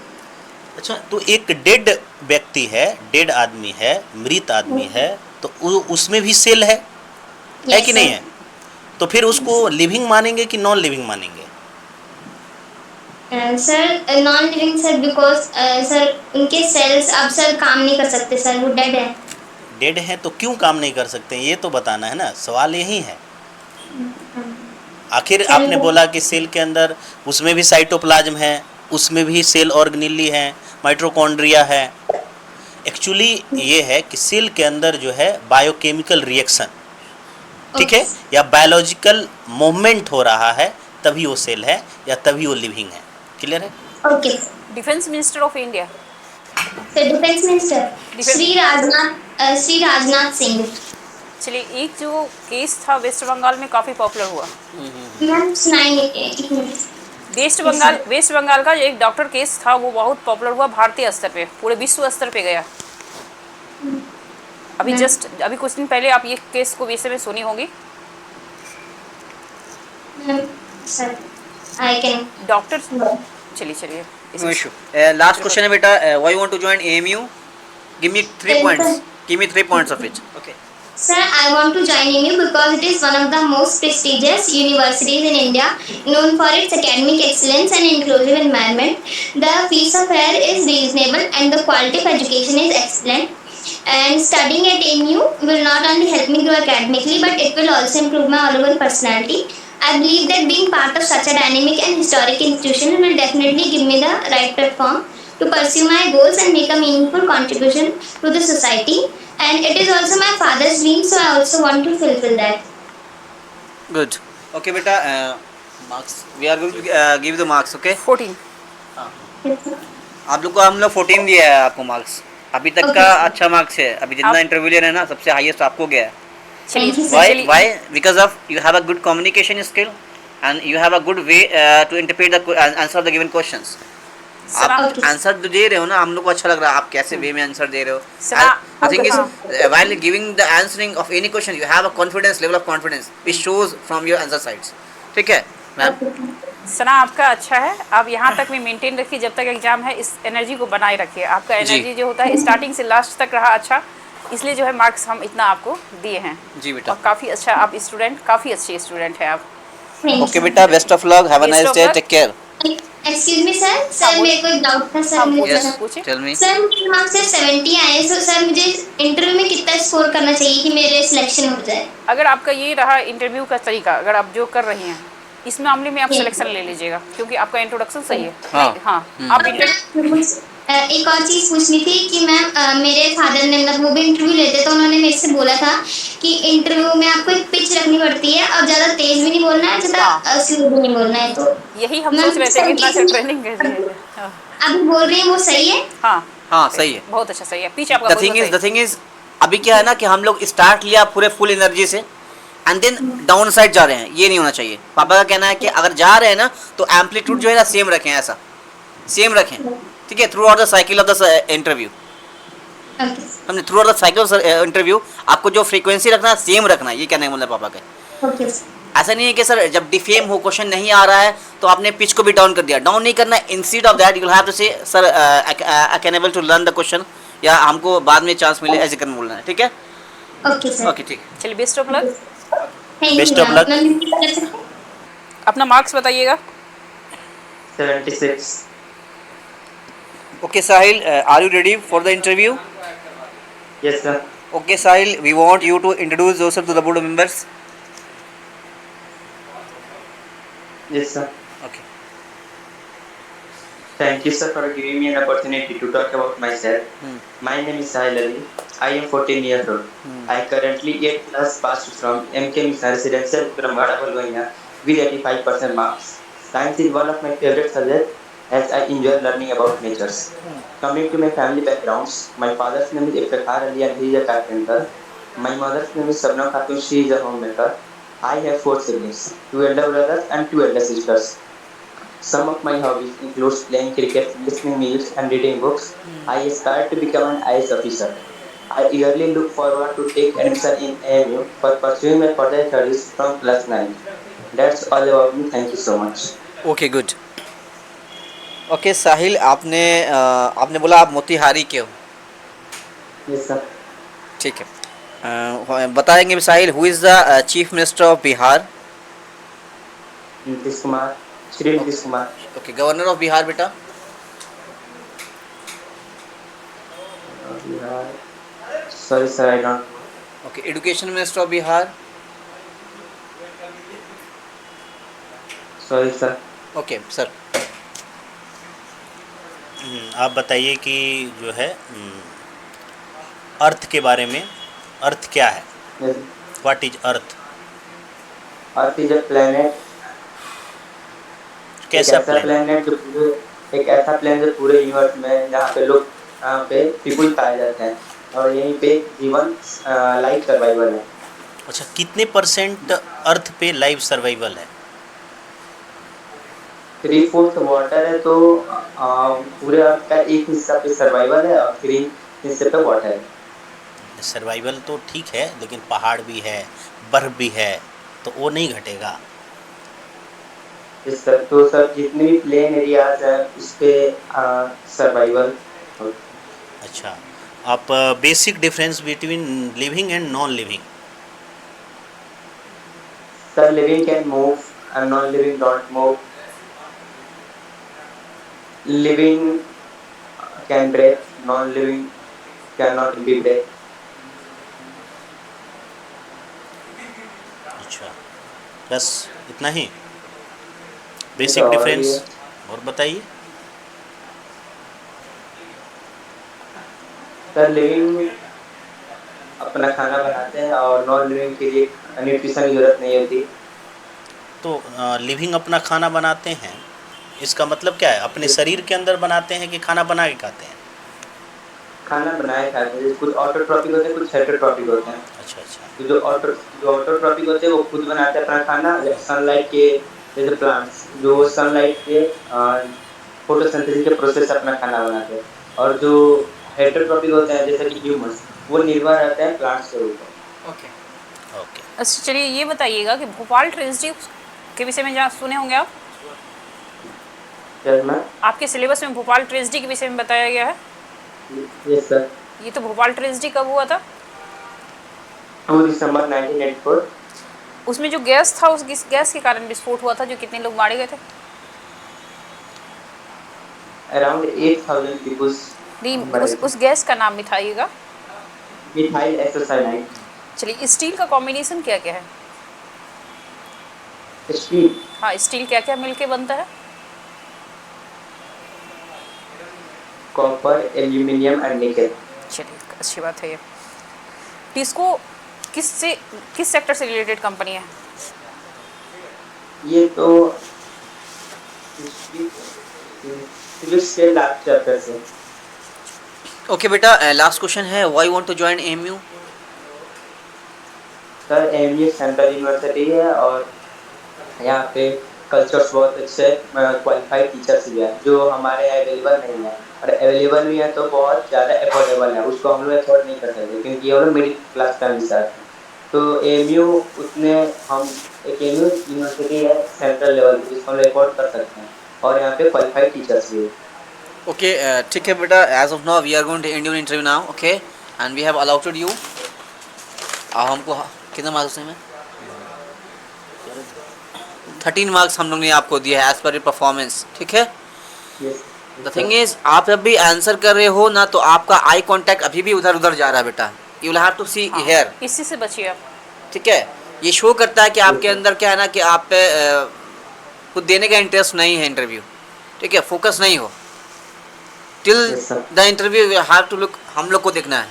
अच्छा, तो एक डेड व्यक्ति है, डेड आदमी है, मृत आदमी है, तो उसमें भी सेल है Yes, कि नहीं है? तो फिर उसको लिविंग मानेंगे कि नॉन लिविंग मानेंगे? Sir, non living sir, because sir उनके सेल्स अब सर काम नहीं कर सकते सर, वो डेड है। डेड है तो क्यों काम नहीं कर सकते, ये तो बताना है ना, सवाल यही है। आखिर आपने बोला कि सेल के अंदर उसमें भी साइटोप्लाज्म है, उसमें भी सेल ऑर्गेनेली है, माइटोकॉन्ड्रिया है। एक्चुअली ये है कि सेल के अंदर जो है बायोकेमिकल रिएक्शन, ठीक है, या बायोलॉजिकल मूवमेंट हो रहा है, तभी वो सेल है या तभी वो लिविंग है। क्लियर है? Okay. Defence minister of India? Sir, defence minister Shri Rajnath Singh. चलिए, एक जो केस था वेस्ट बंगाल में काफ़ी पॉपुलर हुआ। मैम सुनाएंगे एक मिनट। वेस्ट बंगाल का एक डॉक्टर केस था, वो बहुत पॉपुलर हुआ भारतीय स्तर पे, पूरे विश्व स्तर पे गया। अभी कुछ दिन पहले आप ये केस को विषय में सुनी होगी। सर आई कैन डॉक्टर, चलिए No issue. Last question है बेटा, why you want to join AMU? Give me 3 points. Give me 3 points of it. Okay. Sir, I want to join AMU because it is one of the most prestigious universities in India, known for its academic excellence and inclusive environment. The fees of fare is reasonable and the quality of education is excellent. And studying at AMU will not only help me grow academically, but it will also improve my all-over personality. I believe that being part of such a dynamic and historic institution will definitely give me the right platform to pursue my goals and make a meaningful contribution to the society. And it is also my father's dream, so I also want to fulfill that. Good. Okay बेटा, marks. We are going to give the marks. Okay. 14। आप लोग को हम लोग 14 दिया है आपको marks. अभी तक का अच्छा मार्क्स है। अभी जितना इंटरव्यू ले रहे हैं ना, सबसे हाईएस्ट आपको गया है। Thank you, sir. Why? Because of you have a good communication skill and you have a good way to interpret the answer of the given questions. Sir आप Okay. आंसर तो दे रहे हो ना, हम लोग को अच्छा लग रहा है आप कैसे वे में आंसर दे रहे हो। Sir, The thing is, while giving the answering of any question, you have a confidence, level of confidence, which shows from your answer sides. ठीक है मैम? सना आपका अच्छा है, आप यहाँ तक भी मेंटेन रखिए जब तक एग्जाम है, इस एनर्जी को बनाए रखिए। आपका जी। एनर्जी जो होता है स्टार्टिंग से लास्ट तक रहा अच्छा, इसलिए जो है मार्क्स हम इतना आपको दिए हैं। जी बेटा। और काफ़ी अच्छा आप स्टूडेंट, काफ़ी अच्छे स्टूडेंट हैं आप। Thank okay you. बेटा, best of luck, have a Best nice of day, luck. Take care. Excuse me, sir. Sir बोल- मेरे को एक डाउट था सर। हाँ, मुझे बोलिए, पूछना- पूछिए। Tell me. सर मेरे मार्क्स से 70 आए, तो सर मुझे इंटरव्यू में कितना स्कोर करना चाहिए कि मेरे सिलेक्शन हो जाए? अगर आपका ये रहा इंटरव्यू का तरीका, अगर आप जो कर रही हैं इस मामले में आप सिलेक्शन ले लीजिएगा, क्योंकि आपका इंट्रोडक्शन सही है। हाँ। हाँ, आप इंटरव्यू एक और चीज़ पूछनी थी कि मैम मेरे फादर ने, मतलब वो भी इंटरव्यू लेते, तो उन्होंने मेरे से बोला था कि इंटरव्यू में आपको एक पिच रखनी पड़ती है और ज़्यादा तेज भी नहीं बोलना है, ज़्यादा स्लो भी नहीं बोलना है। तो यही हम मैम, सोच रहे थे कि इतना अच्छा सर, ट्रेनिंग कैसे है। हाँ, आप बोल रही हैं वो सही है? हाँ हाँ सही है। बहुत अच्छा, सही है। पीछ आपका द थिंग इज अभी क्या है ना कि हम लोग स्टार्ट लिया पूरे फुल एनर्जी से एंड देन डाउन साइड जा रहे हैं, ये नहीं होना चाहिए। पापा का कहना है कि अगर जा रहे हैं ना तो एम्पलीट्यूड जो है ना सेम रखें, ऐसा सेम रखें, ठीक है, throughout the cycle of the interview. Okay हमने throughout the cycle of interview आपको जो फ्रीक्वेंसी रखना है सेम रखना है, ये कहने का मतलब पापा का। ओके ऐसा नहीं है कि सर जब डिफेम हो, क्वेश्चन नहीं आ रहा है तो आपने पिच को भी डाउन कर दिया, डाउन नहीं करना है। Instead of that you will have to say sir I can able to learn the question, या हमको बाद में चांस मिले, ऐसे करके बोलना है, ठीक है? Okay sir. ओके ठीक। चलिए, best of luck. Best of luck. अपना मार्क्स बताइएगा। 76. Okay Sahil, are you ready for the interview? Yes, sir. Okay Sahil, we want you to introduce yourself to the board members. Yes, sir. Okay. Thank you, sir, for giving me an opportunity to talk about myself. My name is Sahil Ali. I am 14 years old. I currently 8 plus passed from MK Mission Residential from Vadapalgoina with 85% marks. Science is one of my favorite subjects as I enjoy learning about nature. Coming to my family backgrounds, my father's name is Iftikhar Ali and he is a carpenter. My mother's name is Sabna Khatun, she is a homemaker. I have 4 siblings, 2 elder brothers and 2 elder sisters. Some of my hobbies include playing cricket, listening music and reading books. I aspire to become an IAS officer. I eagerly look forward to take admission in AMU for pursuing my further studies from class 9. That's all about me. Thank you so much. Okay good. Okay Sahil, आपने बोला आप मोतिहारी के हो, Yes, sir. ठीक है। बताएंगे Sahil, who is the chief minister of Bihar? Nitish Kumar, Shri Nitish Kumar. Okay, governor of Bihar बेटा? Sorry, sir, I don't. Okay, education minister of Bihar? Sorry, sir. Okay sir. आप बताइए कि जो है अर्थ के बारे में, अर्थ क्या है? Yes. What is earth? Earth is a planet. कैसा एक ऐसा प्लेनेट? planet जो पूरे, एक ऐसा planet जो पूरे यूनिवर्स में जहाँ पे लोग, यहाँ पे पीपुल पाए जाते हैं और यहीं पे जीवन लाइफ सर्वाइवल है। अच्छा, कितने परसेंट अर्थ पे लाइफ सर्वाइवल है? 3/4 वाटर है, तो पूरे अर्थ का एक हिस्सा पे सर्वाइवल है और 3 हिस्से पे वाटर है। सर्वाइवल तो ठीक है, लेकिन पहाड़ भी है, बर्फ भी है, तो वो नहीं घटेगा। इस सर, तो सर जितने भी प्लेन एरियाज है उस पे सर्वाइवल। अच्छा, आप basic difference between living and non living. Sir living can move and non living don't move. Living can breathe, non living can not be breathe. अच्छा, बस इतना ही ये बेसिक तो और भी डिफरेंस। है। और बताइए। सर लिविंग अपना खाना बनाते हैं और नॉन लिविंग के लिए न्यूट्रिशन की जरूरत नहीं होती। तो लिविंग अपना खाना बनाते हैं, इसका मतलब क्या है? अपने शरीर के अंदर बनाते हैं कि खाना बना के खाते हैं? खाना बनाए खाते हैं, जैसे कुछ ऑटोट्रॉपिक होते हैं, कुछ हेटरोट्रॉपिक होते हैं। अच्छा अच्छा। तो जो ऑटोट्रॉपिक होते हैं वो खुद बनाते हैं अपना खाना सनलाइट के, जैसे प्लांट्स जो सनलाइट के फोटोसिंथेसिस के प्रोसेस से अपना खाना बनाते हैं। और जो हेटरोट्रॉपिक होते हैं जैसे कि ह्यूमंस, वो निर्भर रहते हैं प्लांट्स के ऊपर। ओके। ओके। अच्छा चलिए ये बताइएगा कि भोपाल ट्रेजेडी के विषय में जहाँ सुने होंगे आप, यस मैम। आपके सिलेबस में भोपाल ट्रेजेडी के विषय में बताया गया है। Yes sir. ये तो भोपाल ट्रेजेडी कब हुआ था? 2 दिसंबर 1984। उसमें जो गैस था, उस गैस के कारण विस्फोट हुआ था, जो कितने लोग मारे गए थे? अराउंड 8,000 पीपल्स नहीं, मरे थे। उस गैस का नाम बताइएगा। Methyl isocyanide. चलिए स्टील का कॉम्बिनेशन क्या क्या है? स्टील। हाँ, स्टील क्या क्या मिलके बनता है? Copper, aluminium and nickel. चलिए अच्छी बात है ये। टिस्को किस सेक्टर से रिलेटेड कंपनी है? ये तो फिजिक्स के लैब चैप्टर से। ओके बेटा, लास्ट क्वेश्चन है, why want to join AMU? Sir AMU central university है और यहाँ पे कल्चर्स बहुत अच्छे, क्वालिफाइड टीचर्स भी हैं जो हमारे यहाँ अवेलेबल नहीं है, और अवेलेबल भी है तो बहुत ज़्यादा अफोर्डेबल है, उसको हम लोग अफोर्ड नहीं कर सकते क्योंकि ये लोग मिडिल क्लास फैमिली से आते हैं। तो एमयू उतने हम एक एमयू यूनिवर्सिटी है सेंट्रल लेवल पे जिसको हम लोग अफोर्ड कर सकते हैं, और यहाँ पे क्वालिफाइड टीचर्स भी है। ओके, ठीक है बेटा, as of now we are going to end your interview now, okay, and we have allotted you. हमको कितना मार्क्स में? 13 मार्क्स हम लोग ने आपको दिया है एज पर योर परफॉर्मेंस, ठीक है। द थिंग इज, आप जब भी आंसर कर रहे हो ना, तो आपका आई कांटेक्ट अभी भी उधर उधर जा रहा है बेटा। You will have to see here, इसी से बचिए आप। ठीक है। ये शो करता है कि आपके अंदर क्या है ना, कि आप पे कुछ देने का इंटरेस्ट नहीं है इंटरव्यू, ठीक है। फोकस नहीं हो till Yes, sir. The interview, you have to look, हम लोग को देखना है,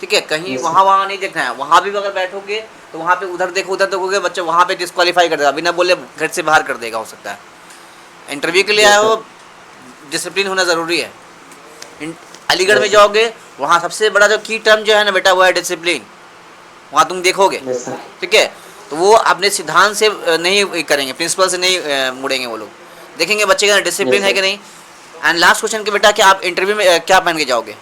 ठीक है। कहीं Yes, वहाँ नहीं देखना है। वहाँ भी अगर बैठोगे तो वहाँ पे उधर देखोगे, बच्चे वहाँ पे डिस्क्वालीफाई कर देगा, बिना बोले घर से बाहर कर देगा, हो सकता है। इंटरव्यू के लिए Yes, आए sir. हो, डिसिप्लिन होना ज़रूरी है। अलीगढ़ में जाओगे, वहाँ सबसे बड़ा जो की टर्म जो है ना बेटा, वो है डिसिप्लिन। वहाँ तुम देखोगे, Yes, sir. ठीक है। तो वो अपने सिद्धांत से नहीं करेंगे, प्रिंसिपल से नहीं मुड़ेंगे वो लोग, देखेंगे बच्चे का डिसिप्लिन Yes, है sir. कि नहीं। एंड लास्ट क्वेश्चन के बेटा, कि आप इंटरव्यू में क्या पहन के जाओगे?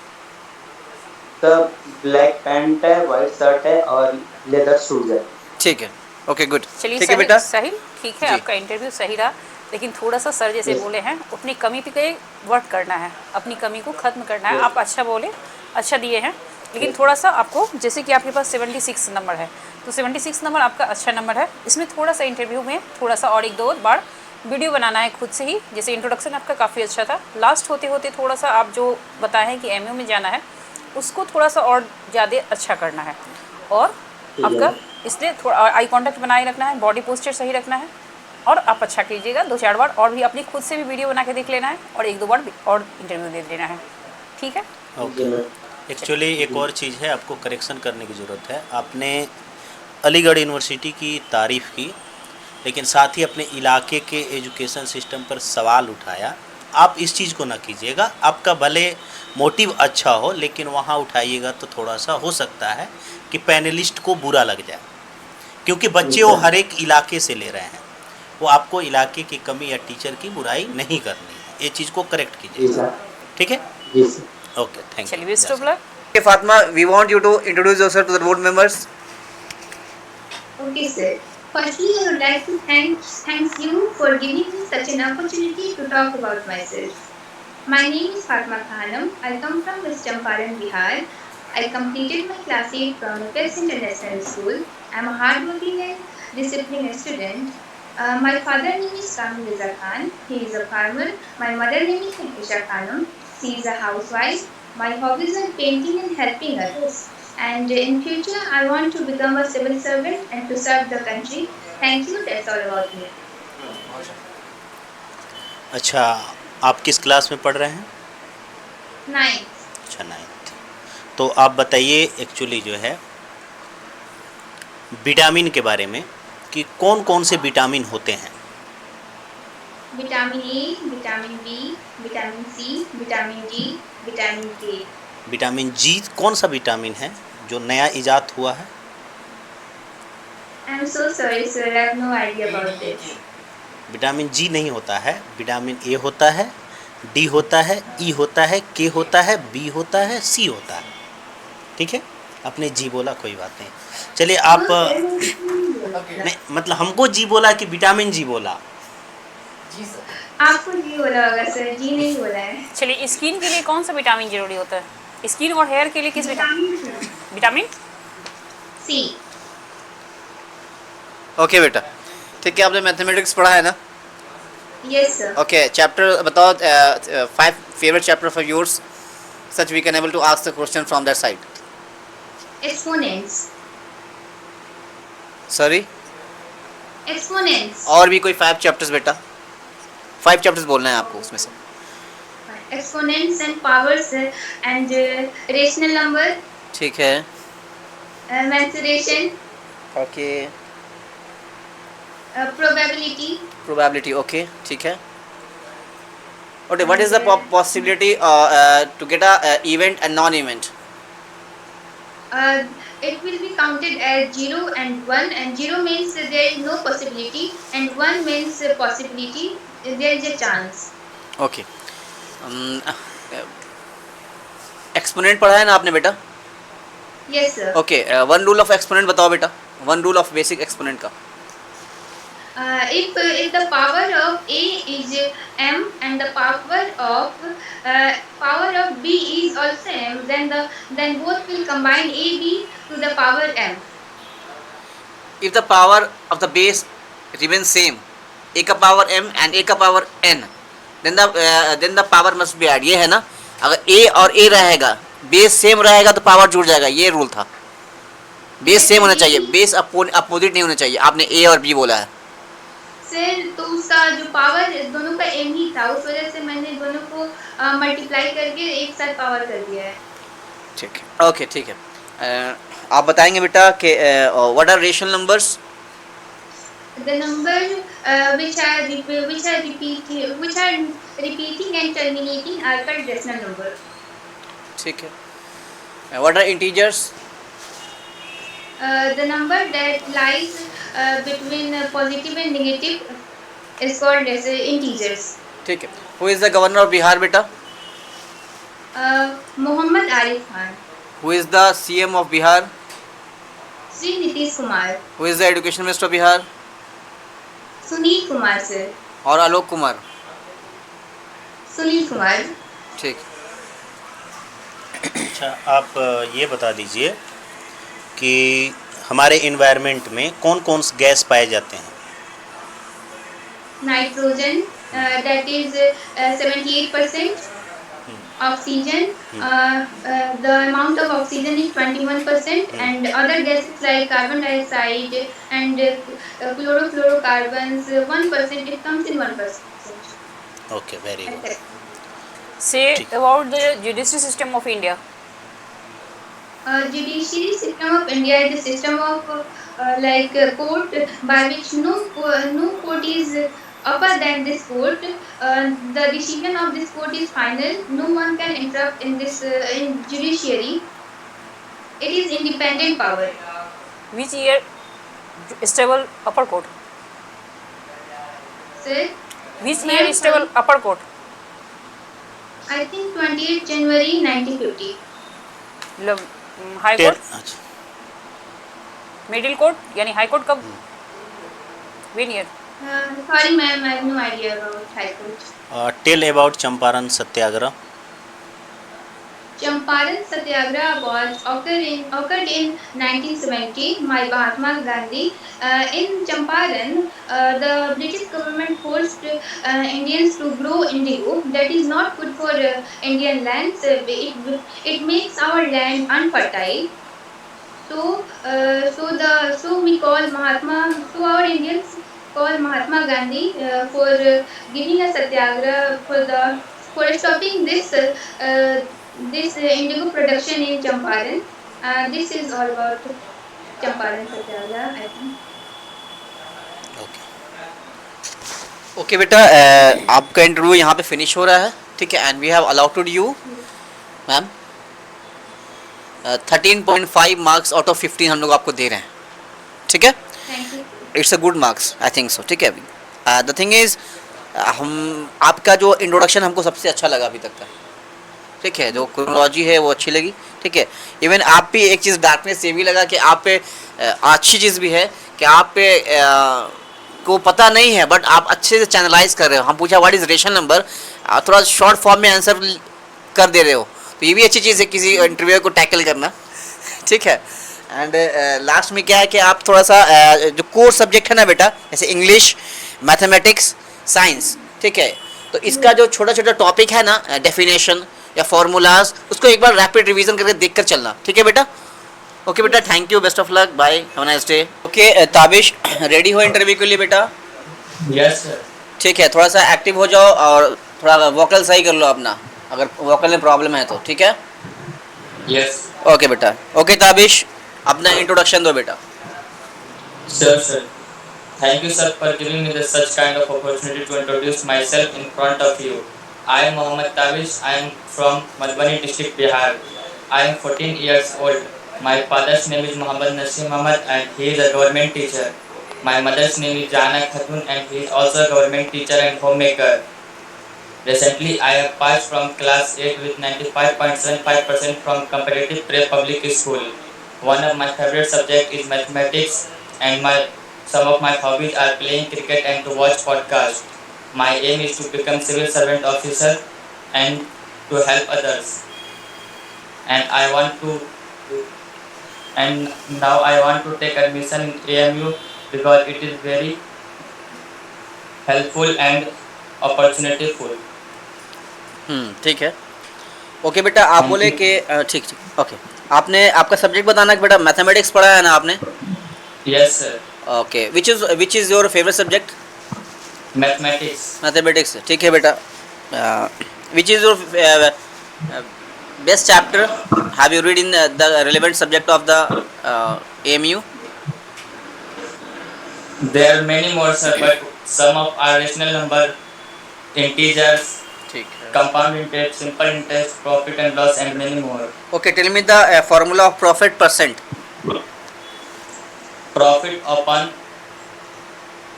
सर ब्लैक पैंट है, व्हाइट शर्ट है और लेदर शूज है। ठीक है, ओके, गुड, चलिए ठीक है बेटा। साहिल, ठीक है, जी। आपका इंटरव्यू सही रहा, लेकिन थोड़ा सा सर जैसे Yes. बोले हैं, अपनी कमी पे वर्क करना है, अपनी कमी को ख़त्म करना है। Yes. आप अच्छा बोले, अच्छा दिए हैं, लेकिन थोड़ा सा आपको, जैसे कि आपके पास 76 नंबर है, तो 76 नंबर आपका अच्छा नंबर है। इसमें थोड़ा सा इंटरव्यू में थोड़ा सा और 1-2 बार वीडियो बनाना है खुद से ही। जैसे इंट्रोडक्शन आपका काफ़ी अच्छा था, लास्ट होते होते थोड़ा सा आप जो बताए हैं कि एमयू में जाना है, उसको थोड़ा सा और ज़्यादा अच्छा करना है। और आपका इसलिए थोड़ा आई कांटेक्ट बनाए रखना है, बॉडी पोस्चर सही रखना है, और आप अच्छा कीजिएगा। 2-4 बार और भी अपनी खुद से भी वीडियो बना के देख लेना है, और 1-2 बार और इंटरव्यू दे देना है, ठीक है। ओके। एक्चुअली एक और चीज़ है, आपको करेक्शन करने की ज़रूरत है। आपने अलीगढ़ यूनिवर्सिटी की तारीफ़ की, लेकिन साथ ही अपने इलाके के एजुकेशन सिस्टम पर सवाल उठाया, आप इस चीज़ को ना कीजिएगा। आपका भले मोटिव अच्छा हो, लेकिन वहाँ उठाइएगा तो थोड़ा सा हो सकता है कि पैनलिस्ट को बुरा लग जाए, क्योंकि बच्चे वो हर एक इलाके से ले रहे हैं। वो आपको इलाके की कमी या टीचर की बुराई नहीं करनी है, ये चीज़ को करेक्ट जी कीजिए। सर। ठीक है, जी सर। ओके, थैंक चलिए you. Best of luck. Okay, Fatma, we want you to introduce yourself to the board members. Okay, sir. Firstly, I would like to thanks you for giving me such an opportunity to talk about myself. My name is Fatma Khanam. I come from West Champaran, Bihar. I completed my class 8 from West International School. I am a hardworking and disciplined student. My father name is Kamil Reza Khan. He is a farmer. My mother name is Isha Khanam. She is a housewife. My hobbies are painting and helping others. And in future, I want to become a civil servant and to serve the country. Thank you. That's all about me. अच्छा, आप किस class में पढ़ रहे हैं? 9th. अच्छा, 9th। तो आप बताइए एक्चुअली जो है विटामिन के बारे में कि कौन कौन से विटामिन होते हैं। Vitamin A, Vitamin B, Vitamin C, Vitamin D, Vitamin K. Vitamin G कौन सा विटामिन है जो नया इजाद हुआ है? I'm so sorry, sir. I have no idea about this. Vitamin G नहीं होता है, विटामिन ए होता है, डी होता है, ई होता है, के होता है, बी होता है, सी होता है। ठीक है, आपने जी बोला, कोई बात नहीं। चलिए आप नहीं, मतलब हमको जी बोला कि विटामिन जी बोला? आपको जी बोला होगा सर, जी नहीं बोला है। चलिए, स्किन के लिए कौन सा विटामिन जरूरी होता है? स्किन और हेयर के लिए किस विटामिन? सी। Okay बेटा, ठीक है, आपने मैथमेटिक्स पढ़ा है ना? Yes sir. Okay, चैप्टर बताओ, 5 favorite chapter of yours, such we can able to ask the question from that side. Exponents. Sorry? Exponents. और भी कोई 5 chapters बेटा? 5 chapters बोलना है आपको उसमें से। Exponents and powers and rational number, ठीक है। Mensuration, Okay, probability. probability, okay, ठीक है। Okay, what is the possibility to get a event and non-event? It will be counted as 0 and 1, and 0 means there is no possibility and 1 means possibility, there is a chance. Okay. Exponent पढ़ा है ना आपने बेटा? Yes sir. Okay, one rule of exponent बताओ बेटा, one rule of basic exponent का। If the power of A is m and the power of B is also m, then both will combine AB to the power m. If the power of the base remains same, a का power m and a का power n, then the power must be add, ये है ना? अगर a और a रहेगा, base same रहेगा तो पावर जुड़ जाएगा, ये रूल था। बेस सेम होना चाहिए, बेस अपोजिट नहीं होना चाहिए। आपने a और b बोला है। सर तो उसका जो पावर दोनों का m ही था, उस वजह से मैंने दोनों को मल्टीप्लाई करके एक साथ पावर कर दिया है। ठीक है, ओके, ठीक है। आप बताएंगे बेटा कि what are rational numbers? The number which are repeating and terminating are called rational number. ठीक है। What are integers? The number that lies between positive and negative is called as integers. ठीक है। Who is the governor of Bihar बेटा? Muhammad Arif Khan. Who is the CM of Bihar? Sri Nitish Kumar. Who is the education minister of Bihar? Sunil Kumar sir. और Alok Kumar. Sunil Kumar. ठीक। अच्छा, आप ये बता दीजिए कि हमारे इन्वायरमेंट में कौन कौन से गैस पाए जाते हैं? Nitrogen, that is 78%. Oxygen, the amount of oxygen is 21%, and other gases like carbon dioxide and chlorofluorocarbons 1%. It comes in 1%. Okay, very good. Say about the judiciary system of India. Judiciary system of India is the system of like court by which no court is upper than this court. The decision of this court is final. No one can interrupt in this in judiciary. It is independent power. Which year stable upper court? Sir, Which ma'am, year stable upper court? I think 28 January 1950. मतलब high tail court, middle court यानी high court कब? Win year? Sorry, ma'am, I have no idea about High Court. Tell about Champaran Satyagraha. Champaran Satyagraha was occurred in 1970 by Mahatma Gandhi. In Champaran, the British government forced Indians to grow indigo. That is not good for Indian lands. It makes our land unfertile. So we call Mahatma. So our Indians call Mahatma Gandhi for giving a satyagraha for stopping this indigo production in Champaran. This is all about Champaran Satyagraha, I think. Okay. Okay बेटा, आपका interview यहाँ पे finish हो रहा है, ठीक है. And we have allotted you ma'am 13.5 marks out of 15 हम लोग आपको दे रहे हैं, ठीक है. Thank you. It's a good marks, I think so, ठीक है. द थिंग इज, हम आपका जो इंट्रोडक्शन हमको सबसे अच्छा लगा अभी तक का, ठीक है. जो क्रोनोलॉजी है वो अच्छी लगी, ठीक है. इवन आप पे एक चीज़ डार्कनेस ये भी लगा कि आप पे अच्छी चीज़ भी है कि आप पे को पता नहीं है बट आप अच्छे से चैनलाइज कर रहे हो. हम पूछा व्हाट इज़ रेशन नंबर, थोड़ा शॉर्ट फॉर्म में आंसर कर दे रहे हो, तो ये भी अच्छी चीज़ है किसी इंटरव्यू को टैकल करना, ठीक है. एंड लास्ट में क्या है कि आप थोड़ा सा जो कोर सब्जेक्ट है ना बेटा, जैसे इंग्लिश, मैथमेटिक्स, साइंस, ठीक है, तो इसका जो छोटा छोटा टॉपिक है ना, डेफिनेशन या फार्मूलाज, उसको एक बार रैपिड रिवीजन करके देख कर चलना, ठीक है बेटा. ओके बेटा, thank you, best of luck, bye, have a nice day. Okay Tabish, ready हो इंटरव्यू के लिए बेटा? Yes sir. ठीक है, थोड़ा सा एक्टिव हो जाओ और थोड़ा वोकल सही कर लो अपना, अगर वोकल में प्रॉब्लम है तो, ठीक है. यस ओके बेटा. ओके ताबिश, अपना इंट्रोडक्शन दो बेटा. sir. Thank you, sir, for giving me such kind of opportunity to introduce myself in front of you. I am Mohammad Tabish. I am from Madhubani district, Bihar. I am 14 years old. My father's name is Muhammad Nasim Ahmad and he is a government teacher. My mother's name is Jana Khatun and he is also a government teacher and homemaker. Recently, I have passed from class 8 with 95.75% from competitive pre-public school. One of my favorite subject is mathematics and some of my hobbies are playing cricket and to watch podcasts. My aim is to become civil servant officer and to help others. And now I want to take admission in AMU because it is very helpful and opportunityful. ठीक है. Okay बेटा, आप बोले कि ठीक ठीक, okay. आपने आपका सब्जेक्ट बताना कि बेटा मैथमेटिक्स पढ़ा है ना आपने? Yes, sir. Okay, which is your favourite subject? Mathematics. Mathematics, ठीक है बेटा. Which is your best chapter have you read in the relevant subject of the AMU? There are many more, sir, but some of our rational number, integers, ठीक है. compound interest, simple interest, profit and loss, and many more. Okay, tell me the formula of profit percent.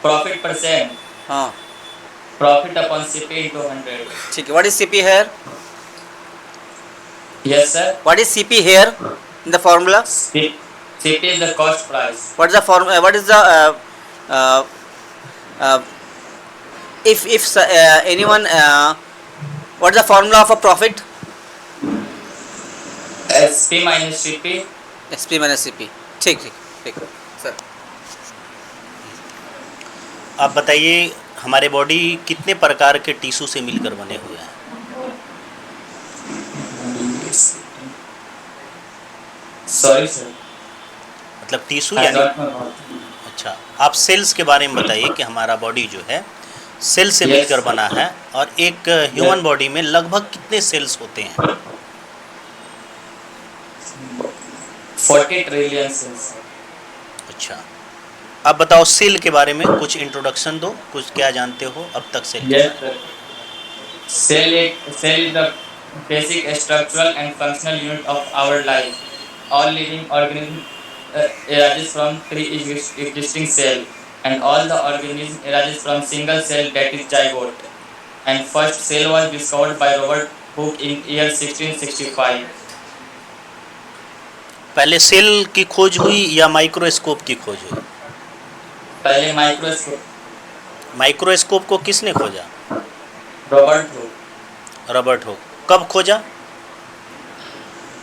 Profit percent. हाँ, Profit upon CP into 100. ठीक है. What is CP here? Yes, sir. What is CP here in the formula? CP is the cost price. What is the form? What is the if anyone what is the formula of a profit? SP minus CP. SP minus CP. ठीक ठीक ठीक sir. आप बताइए हमारे body कितने प्रकार के tissue से मिलकर बने हुए हैं? Sorry, sir. मतलब टिश्यू I यानी, got my mouth. अच्छा, आप सेल्स के बारे में बताइए कि हमारा बॉडी जो है सेल से Yes. मिलकर बना है और एक ह्यूमन बॉडी में लगभग कितने सेल्स होते हैं? 40 trillion cells. अच्छा, अब बताओ सेल के बारे में कुछ इंट्रोडक्शन दो, कुछ क्या जानते हो अब तक सेल के Yes, बारे sir. Cell is the basic structural and functional unit of our life. All living organisms arises from three existing cells, and all the organism arises from single cell, that is zygote. And first cell was discovered by Robert Hooke in year 1665. पहले cell की खोज हुई या microscope की खोज हुई? पहले microscope, microscope को किसने खोजा? Robert Hooke, Robert Hooke. कब खोजा?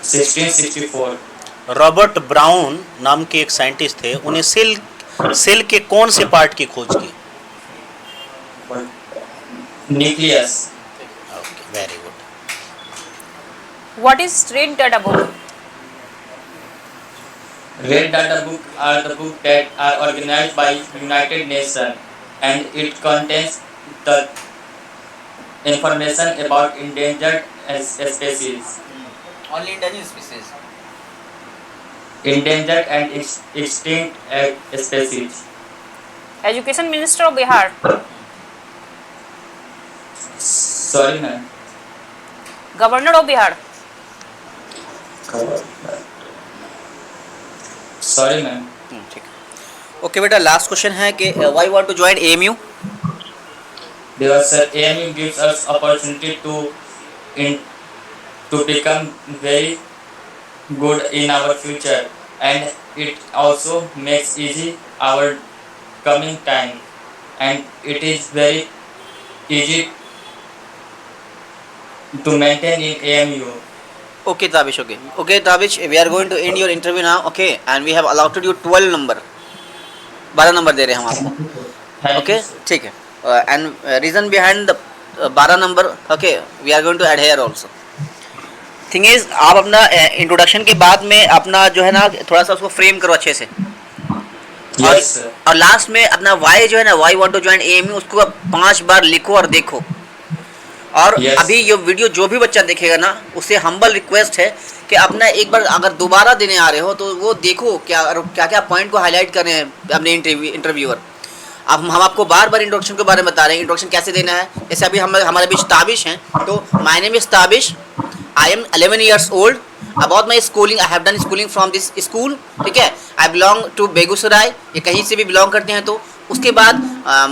1664. रॉबर्ट ब्राउन नाम के एक साइंटिस्ट थे, उन्हें सेल के कौन से पार्ट की खोज की? Nucleus. Okay, very good. What is red data book? Red Data Book are the books that are organized by United Nations, and it contains the information about endangered species. Only endangered species. Endangered and extinct species. Education minister of Bihar? Sorry, ma'am. Governor of Bihar? Sorry, ma'am. ठीक है। Okay बेटा, last question है कि why want to join AMU? Because sir, AMU gives us opportunity to become very good in our future, and it also makes easy our coming time, and it is very easy to maintain in AMU. Okay, Tabish. Okay, Tabish. We are going to end your interview now. Okay, and we have allotted you 12 number. 12 number दे रहे हैं हम आपको. Thank Okay, you, sir. ठीक है. And reason behind the 12 number. Okay, we are going to add here also. Thing is, आप अपना introduction के बाद में अपना जो है ना थोड़ा सा उसको फ्रेम करो अच्छे से. Yes, sir. और लास्ट में अपना वाई जो है ना, why want to join AMU, उसको 5 बार लिखो और देखो. और Yes. अभी ये वीडियो जो भी बच्चा देखेगा ना, उससे हम्बल रिक्वेस्ट है कि अपना एक बार अगर दोबारा देने आ रहे हो तो वो देखो क्या क्या पॉइंट को हाईलाइट कर रहे हैं अपने इंटरव्यूअर. अब हम आपको बार बार इंट्रोडक्शन के बारे में बता रहे हैं, इंट्रोडक्शन कैसे देना है. जैसे अभी हम हमारे बीच ताबिश हैं, तो my name is Tabish, I am 11 years old. About my schooling, I have done schooling from this school. ठीक है, आई बिलोंग टू बेगूसराय, ये कहीं से भी बिलोंग करते हैं. तो उसके बाद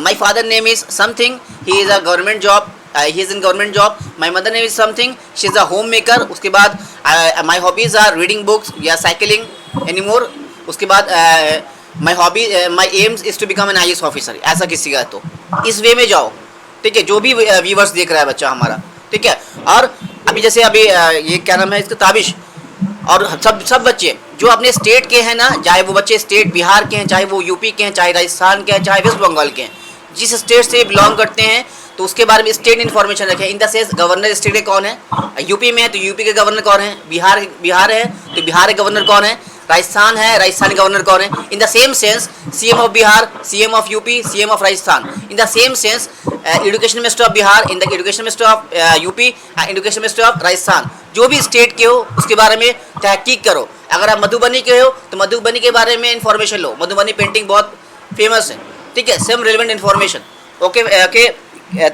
my father name is something, he is a government job, he is in government job. My mother name is something, she is a homemaker. उसके बाद my hobbies are reading books या cycling anymore. उसके बाद my hobby, my aims is to become an IAS officer. ऐसा किसी का तो इस वे में जाओ. ठीक है, जो भी व्यूवर्स देख रहा है बच्चा हमारा, ठीक है. और अभी जैसे अभी ये क्या नाम है इसका, ताबिश, और सब बच्चे जो अपने स्टेट के हैं ना, चाहे वो बच्चे स्टेट बिहार के हैं, चाहे वो यूपी के हैं, चाहे राजस्थान के हैं, चाहे वेस्ट बंगाल के हैं, जिस स्टेट से बिलोंग करते हैं तो उसके बारे में स्टेट इन्फॉर्मेशन रखें. इन द सेंस गवर्नर स्टेट के कौन है, यूपी में है तो यूपी के गवर्नर कौन है, बिहार है तो बिहार के गवर्नर कौन है, राजस्थान है राजस्थान के गवर्नर कौन है. In the same sense CM of Bihar, CM of UP, CM of Rajasthan. In the same sense education minister of Bihar, in the education minister of UP, education minister of Rajasthan. जो भी स्टेट के हो उसके बारे में तहकीक करो. अगर आप मधुबनी के हो तो मधुबनी के बारे में इन्फॉर्मेशन लो, मधुबनी पेंटिंग बहुत फेमस है. ठीक है, same relevant information. Okay okay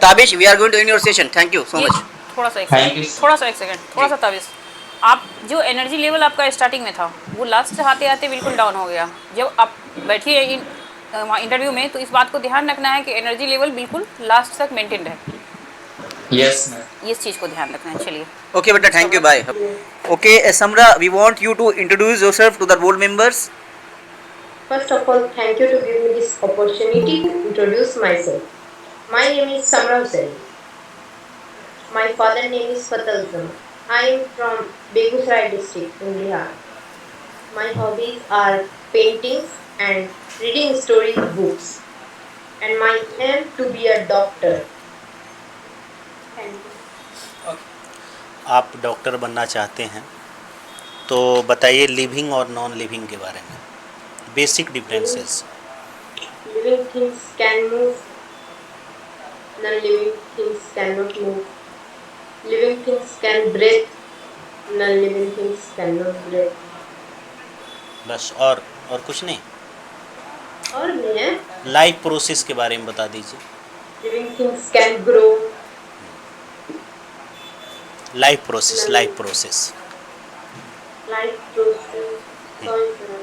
Tabish, we are going to end your session. Thank you so much. थोड़ा सा एक Thank you, सेकंड, sir. थोड़ा सा ताबिश, आप जो एनर्जी लेवल आपका स्टार्टिंग में था वो लास्ट से आते आते बिल्कुल डाउन हो गया. जब आप बैठिए इंटरव्यू में तो इस बात को ध्यान रखना है कि एनर्जी लेवल बिल्कुल लास्ट तक मेंटेन रहे. Yes, ma'am. इस चीज़ को ध्यान रखना है. चलिए, ओके बेटा, thank you, bye. Okay Samra, we want you to introduce yourself to the board members. First of all, thank you to give me this opportunity to introduce myself. My name is Samra Hussain. My father name is Fatal Zaman. I am from Begusarai district in Bihar. My hobbies are painting and reading story books. And my aim to be a doctor. Thank you. आप doctor बनना चाहते हैं तो बताइए living और non living के बारे में, basic differences. Living things can move. Non-living things cannot move. Living things can breathe. Non-living things cannot breathe. बस, और कुछ नहीं. और भी है, लाइफ प्रोसेस के बारे में बता दीजिए। Living things can grow. Life process, life process. Life process. Sorry sir.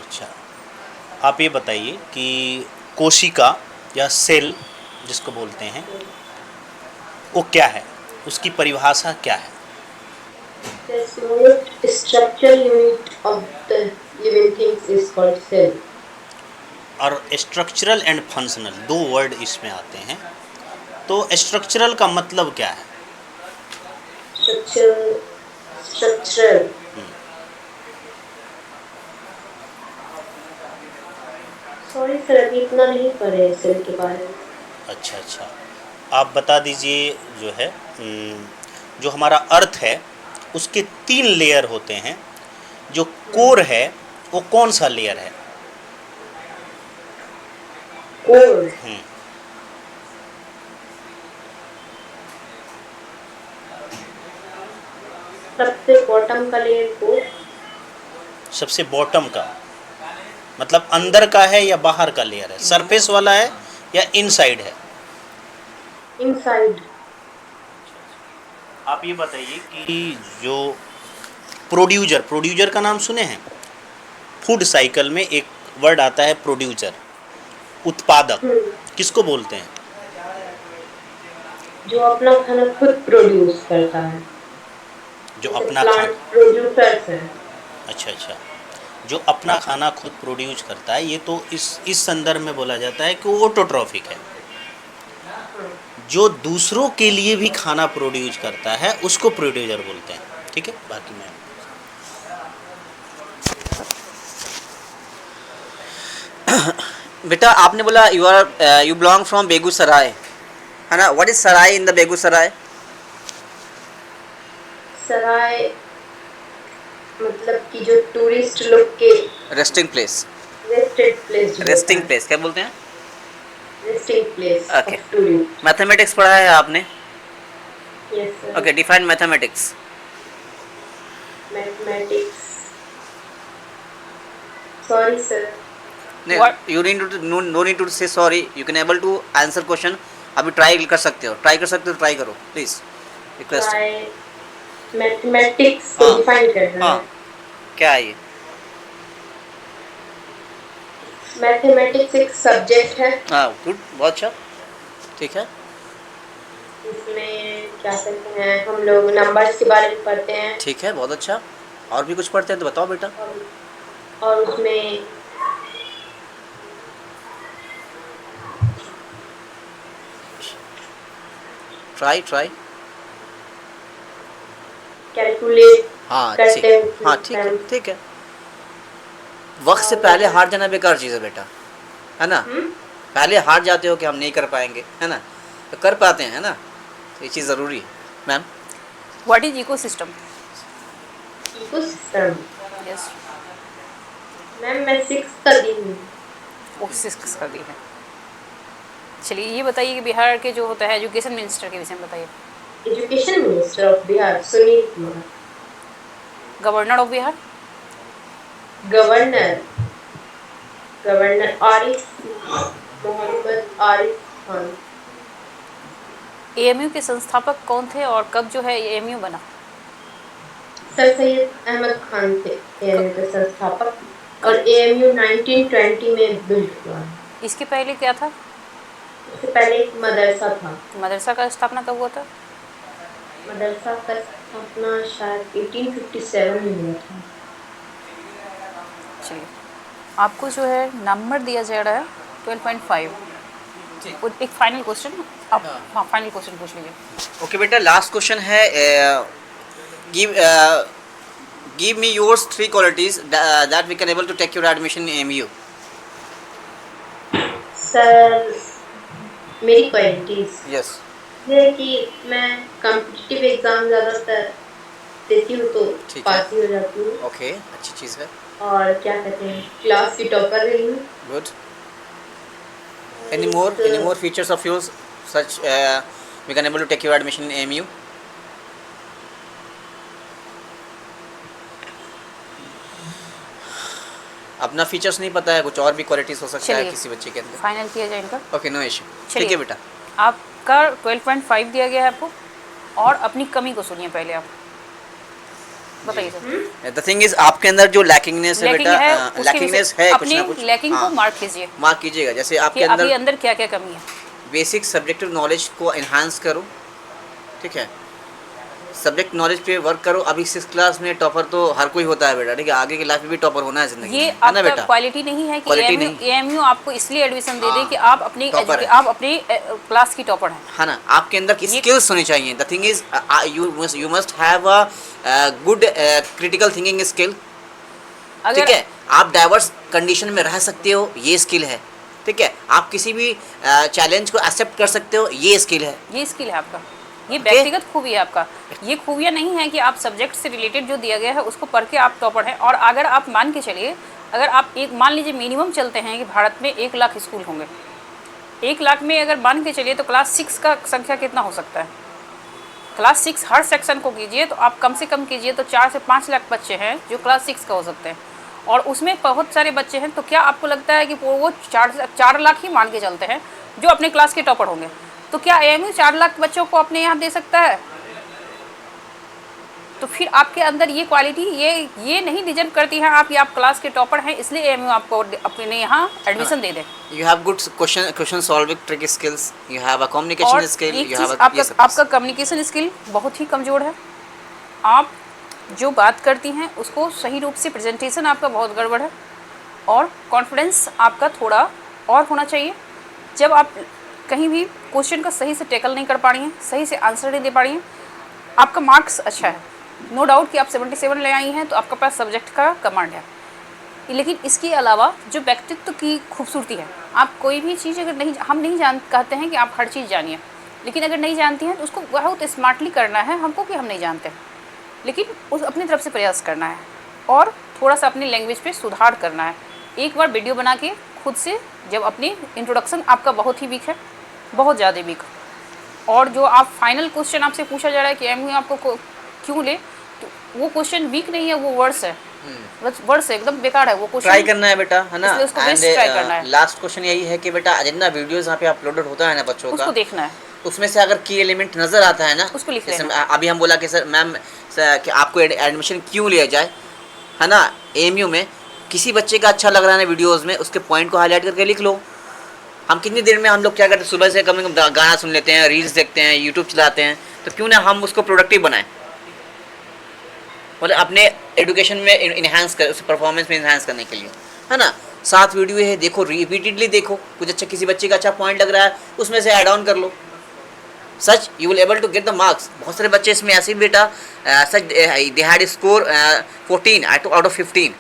अच्छा, आप ये बताइए कि कोशिका या सेल जिसको बोलते हैं वो क्या है, उसकी परिभाषा क्या है? The smallest structural unit of the living things is called cell. और स्ट्रक्चरल एंड फंक्शनल दो वर्ड इसमें आते हैं, तो स्ट्रक्चरल का मतलब क्या है? Structural. सॉरी सर, अभी इतना नहीं पढ़े सेल के बारे में। अच्छा अच्छा, आप बता दीजिए जो है जो हमारा अर्थ है उसके 3 लेयर होते हैं, जो कोर है वो कौन सा लेयर है? कोर। सबसे बॉटम का लेयर कोर। सबसे बॉटम का मतलब अंदर का है या बाहर का लेयर है? सरफेस वाला है या इनसाइड है? इनसाइड। आप ये बताइए कि जो प्रोड्यूसर का नाम सुने हैं? फूड साइकिल में एक वर्ड आता है प्रोड्यूसर, उत्पादक, किसको बोलते हैं? जो अपना खाना खुद प्रोड्यूस करता है। जो अपना प्लांट खाना, प्रोड्यूसर्स हैं। अच्छा अच्छा, जो अपना खाना खुद प्रोड्यूस करता है, ये तो इस संदर्भ में बोला जाता है कि वो ऑटोट्रॉफिक है। जो दूसरों के लिए भी खाना प्रोड्यूस करता है उसको प्रोड्यूसर बोलते हैं। ठीक है, बाकी मैं बेटा आपने बोला यू बिलोंग फ्रॉम बेगूसराय, है ना? What is sarai in the Begusarai? सराय मतलब कि जो टूरिस्ट लोग के रेस्टिंग प्लेस। रेस्टिंग प्लेस क्या बोलते हैं? Resting place Okay. Of tourist. Mathematics पढ़ा है आपने? Yes sir. Okay, define mathematics. Mathematics. Sorry sir. What? You no need to say sorry, you can able to answer question. अभी try कर सकते हो, ट्राई करो प्लीज, रिक्वेस्ट। मैथमेटिक्स को हाँ। डिफाइन करना हाँ, है। क्या है ये? मैथमेटिक्स एक सब्जेक्ट है, हाँ, गुड, बहुत अच्छा, ठीक है। इसमें क्या कहते हैं, हम लोग नंबर्स के बारे में पढ़ते हैं। ठीक है, बहुत अच्छा। और भी कुछ पढ़ते हैं तो बताओ बेटा। और उसमें ट्राई कैलकुलेट हाँ करते हैं। हाँ, ठीक है। वक्त से पहले हार जाना बेकार चीज़ है बेटा, है ना? पहले हार जाते हो कि हम नहीं कर पाएंगे, है ना? तो कर पाते हैं, है ना? तो ये चीज़ ज़रूरी है। Ma'am, what is ecosystem? Ecosystem. Yes, ma'am मैं 6th का दी हूँ। वो 6 कर दी है। चलिए ये बताइए कि बिहार के जो होता है एजुकेशन मिनिस्टर के विषय में बताइए। Education minister of Bihar Sunil Kumar. Governor of Bihar? Governor Arif Mohammad Arif Khan. AMU के संस्थापक कौन थे और कब जो है एएमयू बना? सर सैयद अहमद खान थे एएमयू के संस्थापक, और एएमयू 1920 में बिल्ड हुआ। इसके पहले क्या था? इससे पहले एक मदरसा था। मदरसा का स्थापना कब हुआ था? मदरसा का स्थापना शायद 1857 में हुआ था। चलिए, आपको जो है नंबर दिया जा रहा है 12.5। एक फाइनल क्वेश्चन, आप हाँ फाइनल क्वेश्चन पूछ लीजिए। ओके बेटा, लास्ट क्वेश्चन है। Give me yours 3 qualities that we can able to take your admission in AMU. Sir मेरी क्वालिटीज यस। ये है कि मैं कॉम्पिटिटिव एग्जाम ज़्यादातर देती हूँ तो ठीक है। पास ही हो जाती हूँ। ओके, अच्छी चीज़ है। और क्या कहते हैं, क्लास की टॉपर रही हूँ। Good. Any more features of yours such we can able to take your admission in AMU? अपना फीचर्स नहीं पता है, कुछ और भी क्वालिटीज हो सकता है चलिए। किसी बच्चे के अंदर। फाइनल किया जाए इनका। Okay, no issue. चलिए। ठीक है बेटा। आपका 12.5 दिया गया है आपको, और अपनी कमी को सुनिए पहले आप बताइए सर। द थिंग इज आपके अंदर जो लैकिंगनेस है लैकिंग बेटा, है, उसके लैकिंगनेस विषय- है कुछ अपनी ना कुछ। लैकिंग को हाँ, मार्क कीजिए मार्क कीजिएगा। जैसे कि आपके अभी अंदर अंदर क्या क्या कमी है। बेसिक सब्जेक्टिव नॉलेज को एनहांस करो, ठीक है, सब्जेक्ट नॉलेज पे वर्क करो। अभी 6th क्लास में टॉपर तो हर कोई होता है बेटा, ठीक है, आगे की लाइफ में भी टॉपर होना है जिंदगी ये में, है ना आपका बेटा। क्वालिटी नहीं है कि Quality एएमयू आपको इसलिए एडमिशन दे दे हाँ, कि आप अपनी topper है। आप अपनी क्लास की टॉपर हैं। है ना, आपके अंदर ये- स्किल्स होनी चाहिए। The thing is you must have a good critical thinking skill, अगर ठीक है। आप डाइवर्स कंडीशन में रह सकते हो, ये स्किल है, ठीक है। आप किसी भी चैलेंज को एक्सेप्ट कर सकते हो, ये स्किल है। ये स्किल है आपका, ये Okay. व्यक्तिगत खूबी है आपका। ये खूबियाँ नहीं है कि आप सब्जेक्ट से रिलेटेड जो दिया गया है उसको पढ़ के आप टॉपर हैं। और अगर आप मान के चलिए, अगर आप एक मान लीजिए मिनिमम चलते हैं कि भारत में 1 लाख स्कूल होंगे, 1 लाख में अगर मान के चलिए तो क्लास 6 का संख्या कितना हो सकता है। क्लास 6 हर सेक्शन को कीजिए तो आप कम से कम कीजिए तो 4 से 5 लाख बच्चे हैं जो क्लास 6 का हो सकते हैं, और उसमें बहुत सारे बच्चे हैं। तो क्या आपको लगता है कि वो 4 लाख ही मान के चलते हैं जो अपने क्लास के टॉपर होंगे, तो क्या एएमयू 4 लाख बच्चों को अपने यहाँ दे सकता है? तो फिर आपके अंदर ये क्वालिटी ये नहीं डिजर्व करती है आप कि आप क्लास के टॉपर हैं इसलिए एएमयू आपको अपने यहाँ admission they they. You have good question solving trick skills, you have a और कम्युनिकेशन स्किल, एक यू चीज़ हैव आपका कम्युनिकेशन स्किल बहुत ही कमज़ोर है। आप जो बात करती हैं उसको सही रूप से प्रेजेंटेशन आपका बहुत गड़बड़ है, और कॉन्फिडेंस आपका थोड़ा और होना चाहिए। जब आप कहीं भी क्वेश्चन का सही से टैकल नहीं कर पा रही हैं, सही से आंसर नहीं दे पा रही हैं, आपका मार्क्स अच्छा है, नो डाउट कि आप 77 ले आई हैं तो आपके पास सब्जेक्ट का कमांड है, लेकिन इसके अलावा जो व्यक्तित्व की खूबसूरती है, आप कोई भी चीज़ अगर नहीं, हम नहीं कहते हैं कि आप हर चीज़ जानिए, लेकिन अगर नहीं जानती हैं तो उसको बहुत स्मार्टली करना है हमको कि हम नहीं जानते, लेकिन उस अपनी तरफ से प्रयास करना है और थोड़ा सा अपनी लैंग्वेज पे सुधार करना है। एक बार वीडियो बना के खुद से, जब अपनी इंट्रोडक्शन आपका बहुत ही वीक है, बहुत ज़्यादा वीक, और जो आप फाइनल क्वेश्चन आपसे पूछा जा रहा है कि एएमयू आपको क्यों ले, तो वो क्वेश्चन वीक नहीं है, वो वर्ड्स है, वर्ड्स एकदम बेकार है वो क्वेश्चन। ट्राई करना है बेटा, है ना। इसलिए उसको best try करना है। लास्ट क्वेश्चन यही है कि बेटा जितना वीडियोस यहाँ पे अपलोडेड होता है ना बच्चों उसको का, देखना है, उसमें से अगर की एलिमेंट नज़र आता है ना, उसको लिख जैसे लेना। अभी हम बोला कि सर मैम कि आपको एडमिशन क्यों लिया जाए, है ना, एएमयू में, किसी बच्चे का अच्छा लग रहा है ना वीडियोस में, उसके पॉइंट को हाईलाइट करके लिख लो। हम कितनी देर में हम लोग क्या करते हैं, सुबह से कम से कम गाना सुन लेते हैं, रील्स देखते हैं, यूट्यूब चलाते हैं, तो क्यों ना हम उसको प्रोडक्टिव बनाएं, मतलब अपने एजुकेशन में इन्हांस कर, उस परफॉर्मेंस में इन्हांस करने के लिए, है ना। 7 वीडियो है, देखो, रिपीटेडली देखो, कुछ अच्छा किसी बच्चे का अच्छा पॉइंट लग रहा है उसमें से ऐड ऑन कर लो, such you will able to get the marks. बहुत सारे बच्चे इसमें ऐसे ही बेटा such they had score 14 out of 15,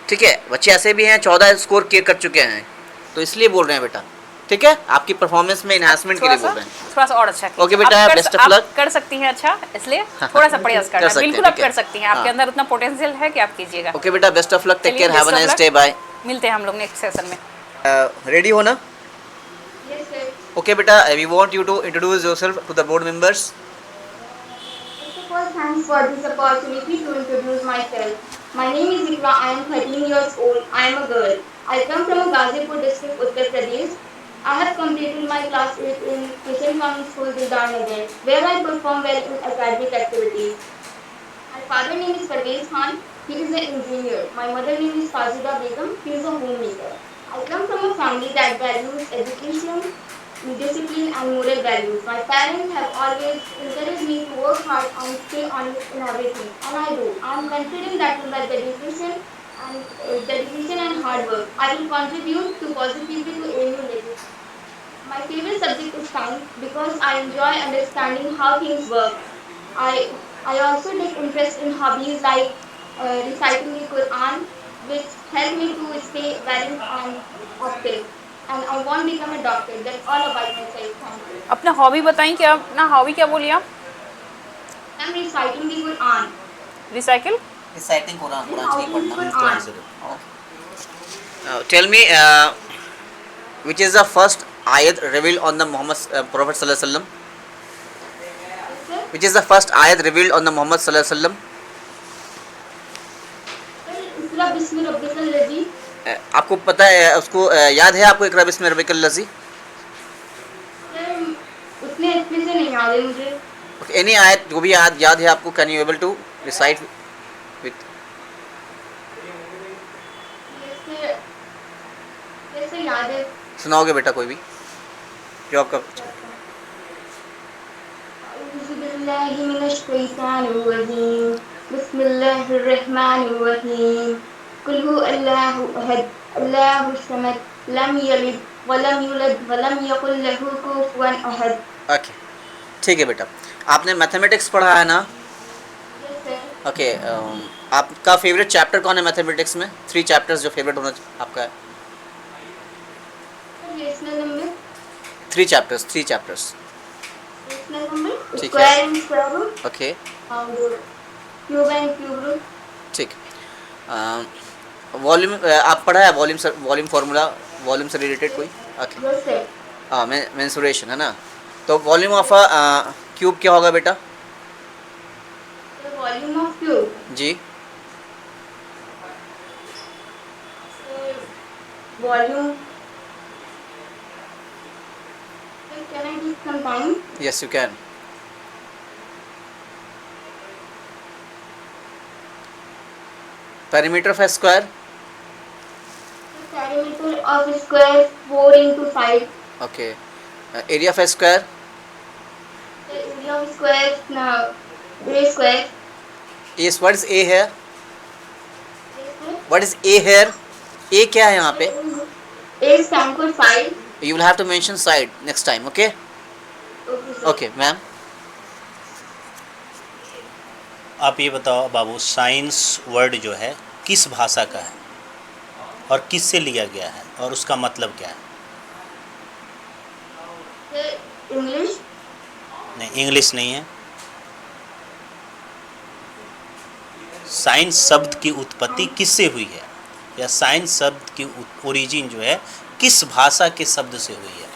ठीक है, बच्चे ऐसे भी हैं 14 स्कोर कर चुके हैं, तो इसलिए बोल रहे हैं बेटा, ठीक है, आपकी परफॉर्मेंस में इन्हांसमेंट के लिए बोल रहे हैं। थोड़ा सा और अच्छा कीजिए। ओके बेटा, आप बेस्ट ऑफ लक। कर सकती हैं अच्छा, इसलिए थोड़ा सा प्रयास करना है। सकते हैं, बिल्कुल आप ठीक है। कर सकती हैं, आपके हाँ। अंदर उतना पोटेंशियल है कि आप कीजिएगा। ओके बेटा, बेस्ट ऑफ लक, टेक चलिए, care, have a best of nice luck। Day, bye. मिलते हैं हम लोग नेक्स्ट सेशन में। रेडी हो ना? Yes, sir. Okay, beta, we want you to introduce yourself to the board members. First of all, thanks for this opportunity to introduce myself. My name is Ikra. I am 13 years old. I am a girl. I come from Ghazipur district, Uttar Pradesh. I have completed my class 8 in Christian Convent School, Dildar Nagar, where I perform well in academic activities. My father name is Parvez Khan. He is an engineer. My mother name is Fazida Begum. She is a homemaker. I come from a family that values education, discipline and moral values. My parents have always encouraged me to work hard and stay honest in everything, and I do. I am confident that with my dedication and hard work, I will contribute to positively to AMU legacy. My favorite subject is science because I enjoy understanding how things work. I also take interest in hobbies like reciting the Quran, which help me to stay balanced and active. And I want to become a doctor. That's all about myself. Thank you. अपना hobby बताएं, क्या अपना hobby क्या बोलिए आप? I'm reciting the Quran. Recycle. Reciting Quran, Quran Reciting शरीफ पढ़ना। Quran. Tell me, which is the first ayat revealed on the Muhammad Prophet sallallahu alaihi wasallam? Sir, Which is the first ayat revealed on the Muhammad sallallahu alaihi wasallam? इकरा बिस्मि रब्बिकल लज़ी। आपको पता है उसको याद है आपको इकरा बिस्मि रब्बिकल लज़ी? उतने अच्छे से नहीं याद है मुझे। एनी आयत जो भी याद है आपको, can you able to recite with? कैसे याद है? सुनाओगे बेटा कोई भी जो आपका? बिस्मिल्लाहि मिनश शैतानिर रजीम। बिस्मिल्लाहिर रहमानिर रहीम। कुल हु अल्लाहु अहद अल्लाहुस समद लम यलिद वलम यूलद वलम यकुल लहू कुफुवन अहद। ओके, ठीक है बेटा। आपने मैथमेटिक्स पढ़ा है ना? Yes sir. ओके, आपका फेवरेट चैप्टर कौन है मैथमेटिक्स में? 3 चैप्टर्स जो फेवरेट होना आपका है। Rational number. 3 chapters. Rational number, ठीक है। Square and square root okay, और क्यूब एंड क्यूब रूट। ठीक। वॉल्यूम आप पढ़ा है? वॉल्यूम फार्मूला, वॉल्यूम से रिलेटेड कोई? Okay, yes sir. हाँ, मेंसुरेशन है ना। तो वॉल्यूम ऑफ क्यूब क्या होगा बेटा? Volume of cube. जी, volume. Can I take some time? Yes you can. Perimeter of square? The perimeter of a square 4 into 5. Okay, area of square? The area of square now a square. Yes, what is A here? What is A here? A क्या है यहाँ पे? A stand for 5. You will have to mention side next time, okay? Okay, sir. Okay, ma'am. आप ये बताओ बाबू, science word जो है किस भाषा का है और किस से लिया गया है और उसका मतलब क्या है? Sir, English. नहीं, इंग्लिश नहीं है। साइंस शब्द की उत्पत्ति किससे हुई है, या साइंस शब्द की ओरिजिन जो है किस भाषा के शब्द से हुई है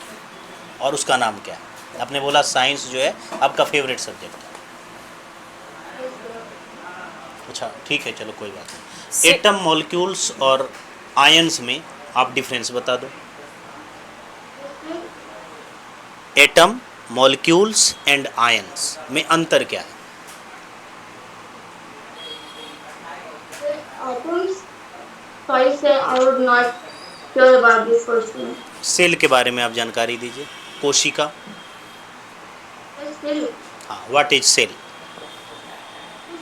और उसका नाम क्या है? आपने बोला साइंस जो है आपका फेवरेट सब्जेक्ट है। अच्छा ठीक है, चलो कोई बात नहीं। एटम, मॉलिक्यूल्स और आयंस में आप डिफरेंस बता दो। एटम, मॉलिक्यूल्स एंड आयंस में अंतर क्या है? Atoms. Sorry, sir, I would not sure about this question. Cell के बारे में आप जानकारी दीजिए। कोशिका, Cell. हाँ, what is cell?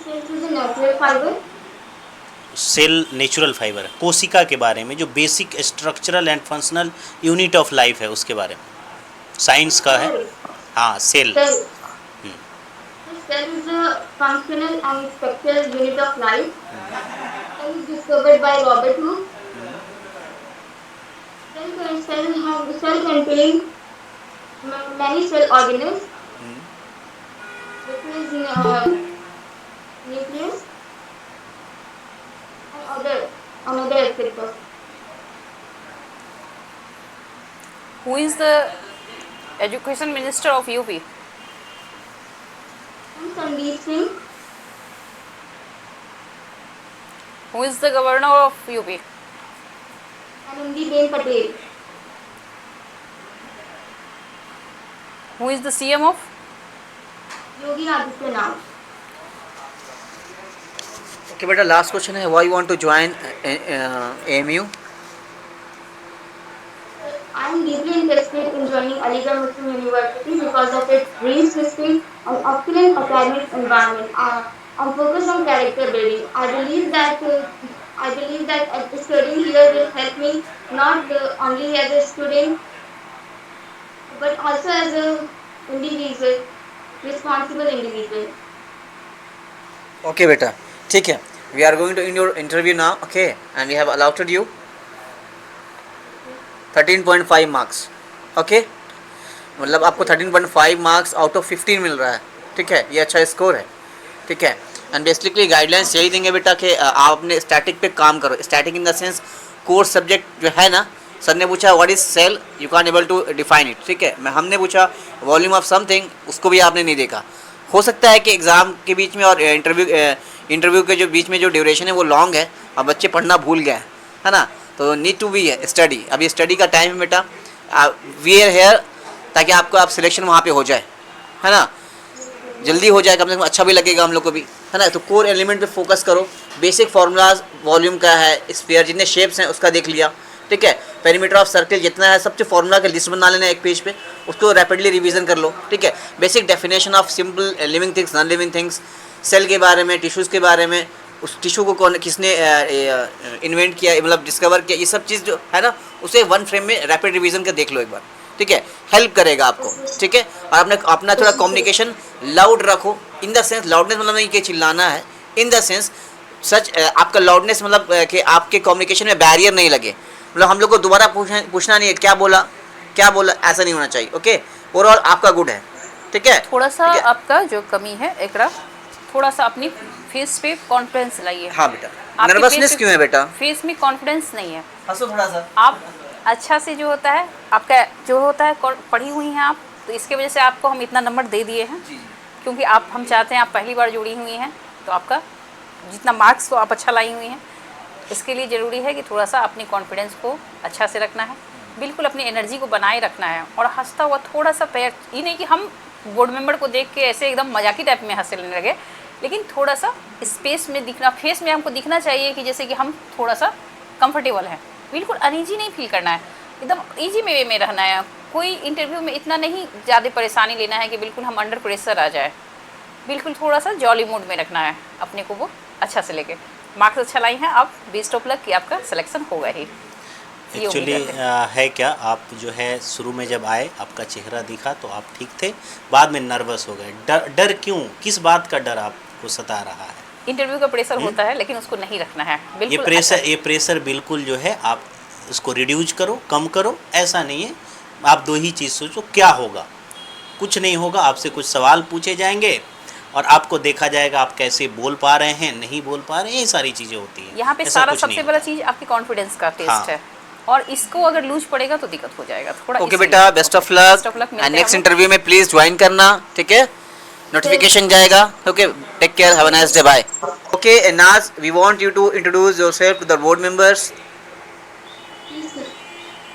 Cell is a natural fiber. Cell natural fibre है। कोशिका के बारे में जो basic structural and functional unit of life है उसके बारे में साइंस का है। हाँ, cell. Cell. Cell is a functional and structural unit of life. Cell is discovered by Robert Hooke. Cell contains many cell organelles, which is nucleus and another etc. Who is the education minister of UP? And Sandeep Singh. Who is the governor of UP? Anandiben Patel. Who is the CM of? Yogi Adityanath. Okay, बेटा, last question है, why you want to join AMU? I am deeply interested in joining Aligarh Muslim University because of its rich history and excellent academic environment. I'm focused on character building. I believe that studying here will help me not only as a student but also as a individual, responsible individual. Okay बेटा, ठीक है। We are going to in your interview now, okay? And we have allotted you 13.5 marks, okay? मतलब आपको 13.5 marks out of 15 मिल रहा है, ठीक है? ये अच्छा स्कोर है, ठीक है? एंड बेसिकली गाइडलाइंस यही देंगे बेटा कि आप अपने स्टैटिक पे काम करो। Static in the sense course subject जो है ना, सर ने पूछा what is cell, you can able to define it, ठीक है? हमने पूछा वॉल्यूम ऑफ समथिंग, उसको भी आपने नहीं देखा। हो सकता है कि एग्ज़ाम के बीच में और इंटरव्यू के जो बीच में जो ड्यूरेशन है वो लॉन्ग है और बच्चे पढ़ना भूल गए हैं, है ना। तो नीड टू बी स्टडी, अभी स्टडी का टाइम है बेटा, वी आर हेयर ताकि आपको आप सिलेक्शन वहाँ पे हो जाए, है ना, जल्दी हो जाए, कम से कम अच्छा भी लगेगा हम लोग को भी, है ना। तो कोर एलिमेंट पे फोकस करो, बेसिक फार्मूलाज वॉल्यूम का है, स्फीयर जितने शेप्स हैं उसका देख लिया, ठीक है। पेरीमीटर ऑफ सर्कल जितना है सबसे फार्मूला का लिस्ट बना लेना एक पेज पे, उसको रैपिडली रिवीजन कर लो, ठीक है। Basic definition of simple living things, non living things, cell के बारे में, टिश्यूज़ के बारे में, उस टिश्यू को कौन किसने इन्वेंट किया, मतलब डिस्कवर किया, ये सब चीज़ जो है ना उसे वन फ्रेम में रैपिड रिवीजन कर देख लो एक बार, ठीक है। हेल्प करेगा आपको, ठीक है। और आपने अपना थोड़ा कम्युनिकेशन लाउड रखो, इन द सेंस लाउडनेस मतलब नहीं कि चिल्लाना है, इन द सेंस सच आपका लाउडनेस मतलब कि आपके कम्युनिकेशन में बैरियर नहीं लगे, मतलब हम लोग को दोबारा पूछना नहीं है क्या बोला, ऐसा नहीं होना चाहिए, ओके। ओवरऑल आपका गुड है, ठीक है। थोड़ा सा आपका जो कमी है एकरा, थोड़ा सा अपनी फेस पे कॉन्फिडेंस लाइए। हाँ बेटा, नर्वसनेस क्यों है बेटा? फेस में कॉन्फिडेंस नहीं है, हंसो थोड़ा सा। आप अच्छा से जो होता है आपका जो होता है पढ़ी हुई हैं आप, तो इसके वजह से आपको हम इतना नंबर दे दिए हैं, क्योंकि आप हम चाहते हैं आप पहली बार जुड़ी हुई हैं, तो आपका जितना मार्क्स तो आप अच्छा लाई हुई हैं, इसके लिए ज़रूरी है कि थोड़ा सा अपनी कॉन्फिडेंस को अच्छा से रखना है, बिल्कुल अपनी एनर्जी को बनाए रखना है, और हंसता हुआ थोड़ा सा पैर, ये नहीं कि हम बोर्ड मेंबर को देख के ऐसे एकदम मजाकी टाइप में हंसने लगे, लेकिन थोड़ा सा स्पेस में दिखना, फेस में हमको दिखना चाहिए कि जैसे कि हम थोड़ा सा कंफर्टेबल हैं, बिल्कुल अनईजी नहीं फील करना है, एकदम ईजी वे में रहना है। कोई इंटरव्यू में इतना नहीं ज़्यादा परेशानी लेना है कि बिल्कुल हम अंडर प्रेशर आ जाए, बिल्कुल थोड़ा सा जॉली मूड में रखना है अपने को, वो अच्छा से लेके मार्क्स अच्छा लाई हैं आप, बेस्ट ऑफ लक कि आपका सिलेक्शन होगा ही। एक्चुअली है क्या, आप जो है शुरू में जब आए आपका चेहरा दिखा तो आप ठीक थे, बाद में नर्वस हो गए। डर क्यों, किस बात का डर आपको सता रहा है? इंटरव्यू का प्रेशर होता है, लेकिन उसको नहीं रखना है बिल्कुल। ये प्रेशर बिल्कुल जो है आप उसको रिड्यूस करो, कम करो। ऐसा नहीं है, आप दो ही चीज़ सोचो, क्या होगा, कुछ नहीं होगा। आपसे कुछ सवाल पूछे जाएंगे और आपको देखा जाएगा आप कैसे बोल पा रहे हैं, नहीं बोल पा रहे हैं, ये सारी चीज़ें होती हैं। यहाँ पे सारा सबसे बड़ा चीज़ आपकी कॉन्फिडेंस का टेस्ट है, और इसको अगर लूज पड़ेगा तो दिक्कत हो जाएगा थोड़ा। ओके बेटा, best of luck, and next interview में प्लीज ज्वाइन करना, ठीक है। नोटिफिकेशन जाएगा, okay. Take care, have a nice day, bye. Okay Naaz, we want you to introduce yourself to the board members. Yes, sir.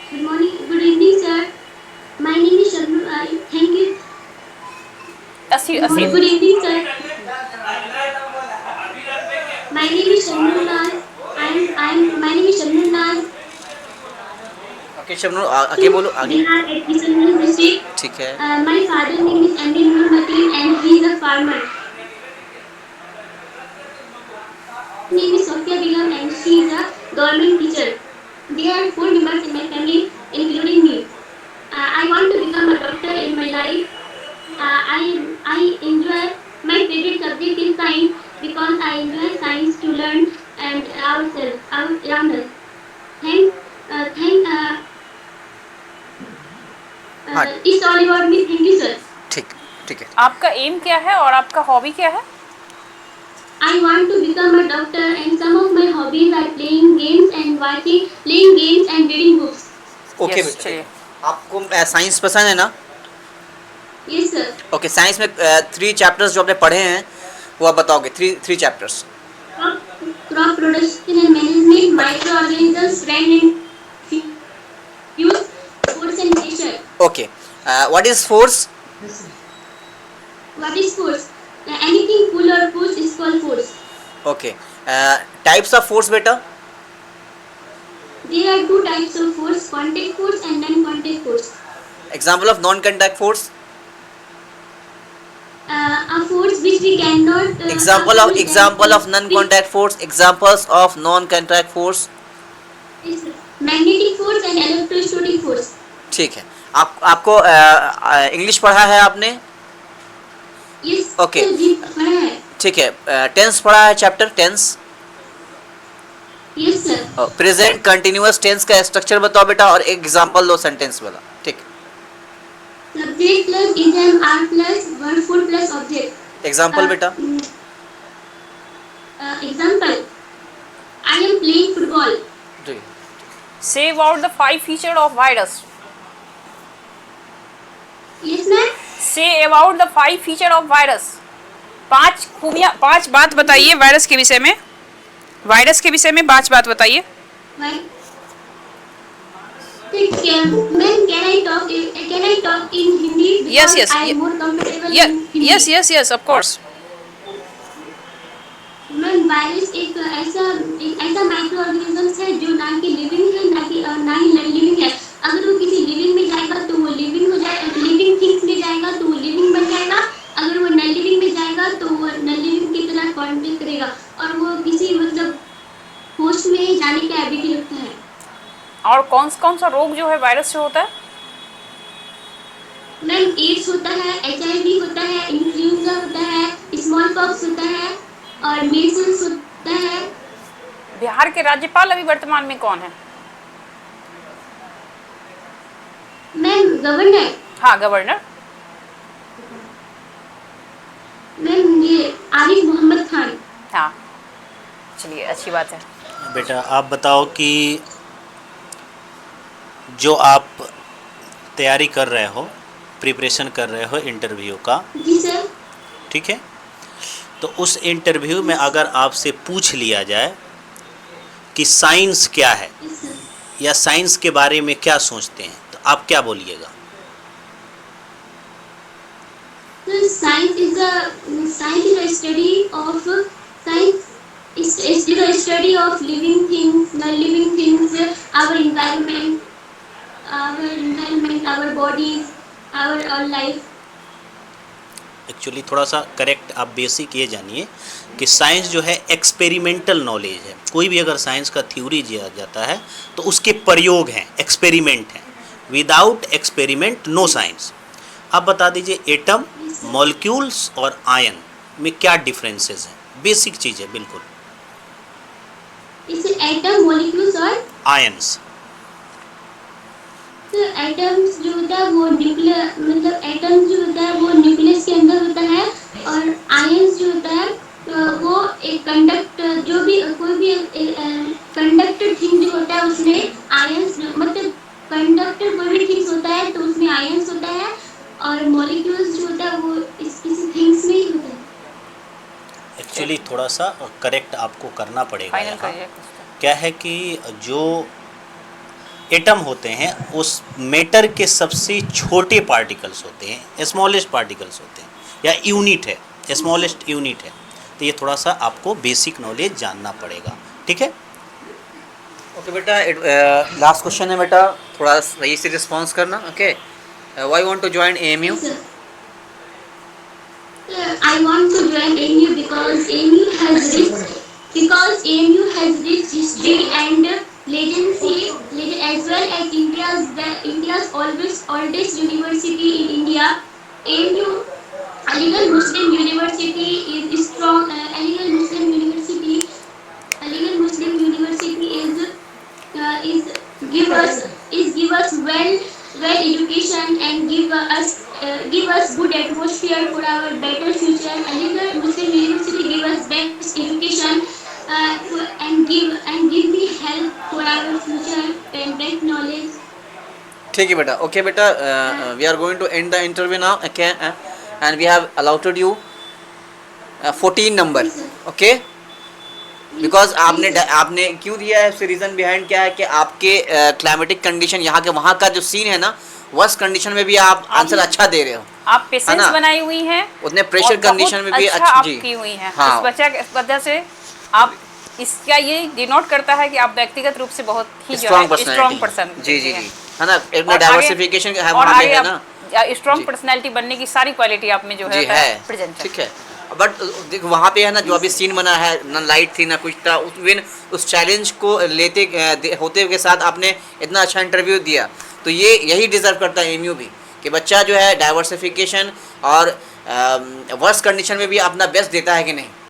Good morning, good evening, sir. My name is Shabnur. Thank you. Good evening, sir. My name is Shabnur Naz. My name is Shabnur Naz. Okay Shabnoor, आगे बोलो, आगे। Bihar at Kishanganj district. ठीक है। My father name is M.D. Nur Mateen and he is a farmer. Name is Sofia Begum and she is a government teacher. There are 4 members in my family, including me. I want to become a doctor in my life. I enjoy, my favorite subject is science because I enjoy science to learn and ourselves, around us. It's all about me. Thank you, sir. ठीक है। आपका M क्या है और आपका hobby क्या है? I want to become a doctor and some of my hobbies are playing games and reading books. Okay Yes, चलिए। आपको साइंस पसंद है ना? Yes, sir. ओके, साइंस में 3 चैप्टर्स जो आपने पढ़े हैं वो आप बताओगे, 3 chapters. Crop production and management, microorganisms, friend and use, force and pressure. Okay, what is force? What is force? Anything pull or push is called force. Okay, types of force बेटा? There are 2 types of force, contact force and non-contact force. Example of non contact force? A force which we cannot. Example of non-contact force. Examples of non-contact force. Yes, sir. Magnetic force and electrostatic force. ठीक है। आपको English पढ़ा है आपने? Yes. Okay. sir, जी पढ़ा है. ठीक है। टेंस पढ़ा है, chapter tense? Yes, sir. Present continuous tense का स्ट्रक्चर बताओ बेटा और एक एग्जांपल दो सेंटेंस वाला, ठीक। Subject plus is are plus verb form plus object. Example बेटा? Example. I am playing football. जी। Say about the 5 features of virus. Yes, ma'am. Say about the 5 features of virus. पांच बात बताइए virus के विषय में। वायरस के विषय में 5 बात बताइए। Ma'am, can I talk in Hindi? Yes, Because yes, I am more comfortable Yeah, in Hindi. yes, of course. Ma'am virus एक ऐसा माइक्रो ऑर्गेनिज्म है जो ना कि लिविंग है ना ही नॉन लिविंग है। अगर वो किसी लिविंग में जाएगा तो वो लिविंग हो जाएगा, लिविंग थिंग्स में जाएगा तो वो लिविंग बन जाएगा। अगर वो नॉन लिविंग में जाएगा तो वो नॉन लिविंग की तरह कॉन्टेक्ट करेगा और वो किसी मतलब होस्ट में जाने का एबिलिटी रखता है। और कौन सा रोग जो है वायरस से होता है? मैम एड्स होता है, HIV होता है, इन्फ्लुएंजा होता है, स्मॉल पॉक्स होता है और मीजल्स होता है। बिहार के राज्यपाल अभी वर्तमान में कौन है? Ma'am governor. हाँ, गवर्नर। मैम ये आरिफ मोहम्मद खान। हाँ, चलिए अच्छी बात है। बेटा आप बताओ कि जो आप तैयारी कर रहे हो, प्रिपरेशन कर रहे हो इंटरव्यू का, जी सर। ठीक है, तो उस इंटरव्यू में अगर आपसे पूछ लिया जाए कि साइंस क्या है यस सर। या साइंस के बारे में क्या सोचते हैं, तो आप क्या बोलिएगा? Science is a study of living things, non-living things, our environment, our bodies, our life. Actually थोड़ा सा करेक्ट आप बेसिक ये जानिए कि साइंस जो है एक्सपेरिमेंटल नॉलेज है। कोई भी अगर साइंस का थ्योरी दिया जाता है तो उसके प्रयोग हैं, एक्सपेरिमेंट हैं। Without experiment no science. आप बता दीजिए एटम, मॉलिक्यूल्स और आयन में क्या डिफरेंसेस हैं? बेसिक चीज़ है बिल्कुल। इसे एटम, मॉलिक्यूल्स और आयन्स। तो एटम्स जो होता है वो न्यूक्लियर मतलब एटम्स जो होता है वो न्यूक्लियस के अंदर होता है और आयंस जो होता है वो एक जो भी कोई भी कंडक्टर थिंग जो होता है उसमें आयंस मतलब कंडक्टर कोई भी थिंग्स होता है तो उसमें आयंस होता है और मॉलिक्यूल्स जो होता है वो किसी थिंग्स में ही होता है। एक्चुअली थोड़ा सा करेक्ट आपको करना पड़ेगा। फाइनल यहाँ करिए। क्या है कि जो एटम होते हैं उस मैटर के सबसे छोटे पार्टिकल्स होते हैं, स्मॉलेस्ट पार्टिकल्स होते हैं या यूनिट है, स्मॉलेस्ट यूनिट है। तो ये थोड़ा सा आपको बेसिक नॉलेज जानना पड़ेगा, ठीक है? ओके बेटा, लास्ट क्वेश्चन है बेटा, थोड़ा सही से रिस्पॉन्स करना। Okay, why want to join AMU? I want to join AMU because AMU has rich history and legacy, as well as India's oldest university in India. AMU, Aligarh Muslim University is strong. Aligarh Muslim University is give us well education and give us good atmosphere for our better future. Aligarh Muslim University give us best education and give me help for our future and best knowledge. ठीक है बेटा। Okay बेटा, we are going to end the interview now. Okay, and we have allotted you 14 number. Okay, because आपने क्यों दिया है, उससे reason behind क्या है कि आपके क्लाइमेटिक कंडीशन यहाँ के वहाँ का जो सीन है ना, वर्स कंडीशन में भी आप आंसर अच्छा दे रहे हो। आप पेशेंस बनाई हुई हैं, उतने प्रेशर कंडीशन में भी अच्छा अच्छी आप जी की हुई हैं। हाँ। इस बच्चा के वजह से आप इसका ये डिनोट करता है कि आप व्यक्तिगत रूप से बहुत ही स्ट्रॉन्ग पर्सन पर्सनैलिटी जी जी जी है ना, एक और डाइवर्सिफिकेशन और वहाँ पे आगे है ना, स्ट्रॉन्ग जी। पर्सनैलिटी बनने की सारी क्वालिटी आप में जो जी है है, प्रेजेंट है। ठीक है। बट देखो वहाँ पे है ना, जो अभी सीन बना है ना, लाइट थी ना कुछ था, उस चैलेंज को लेते होते के साथ आपने इतना अच्छा इंटरव्यू दिया, तो ये यही डिजर्व करता है AMU भी कि बच्चा जो है डाइवर्सिफिकेशन और वर्स कंडीशन में भी अपना बेस्ट देता है कि नहीं।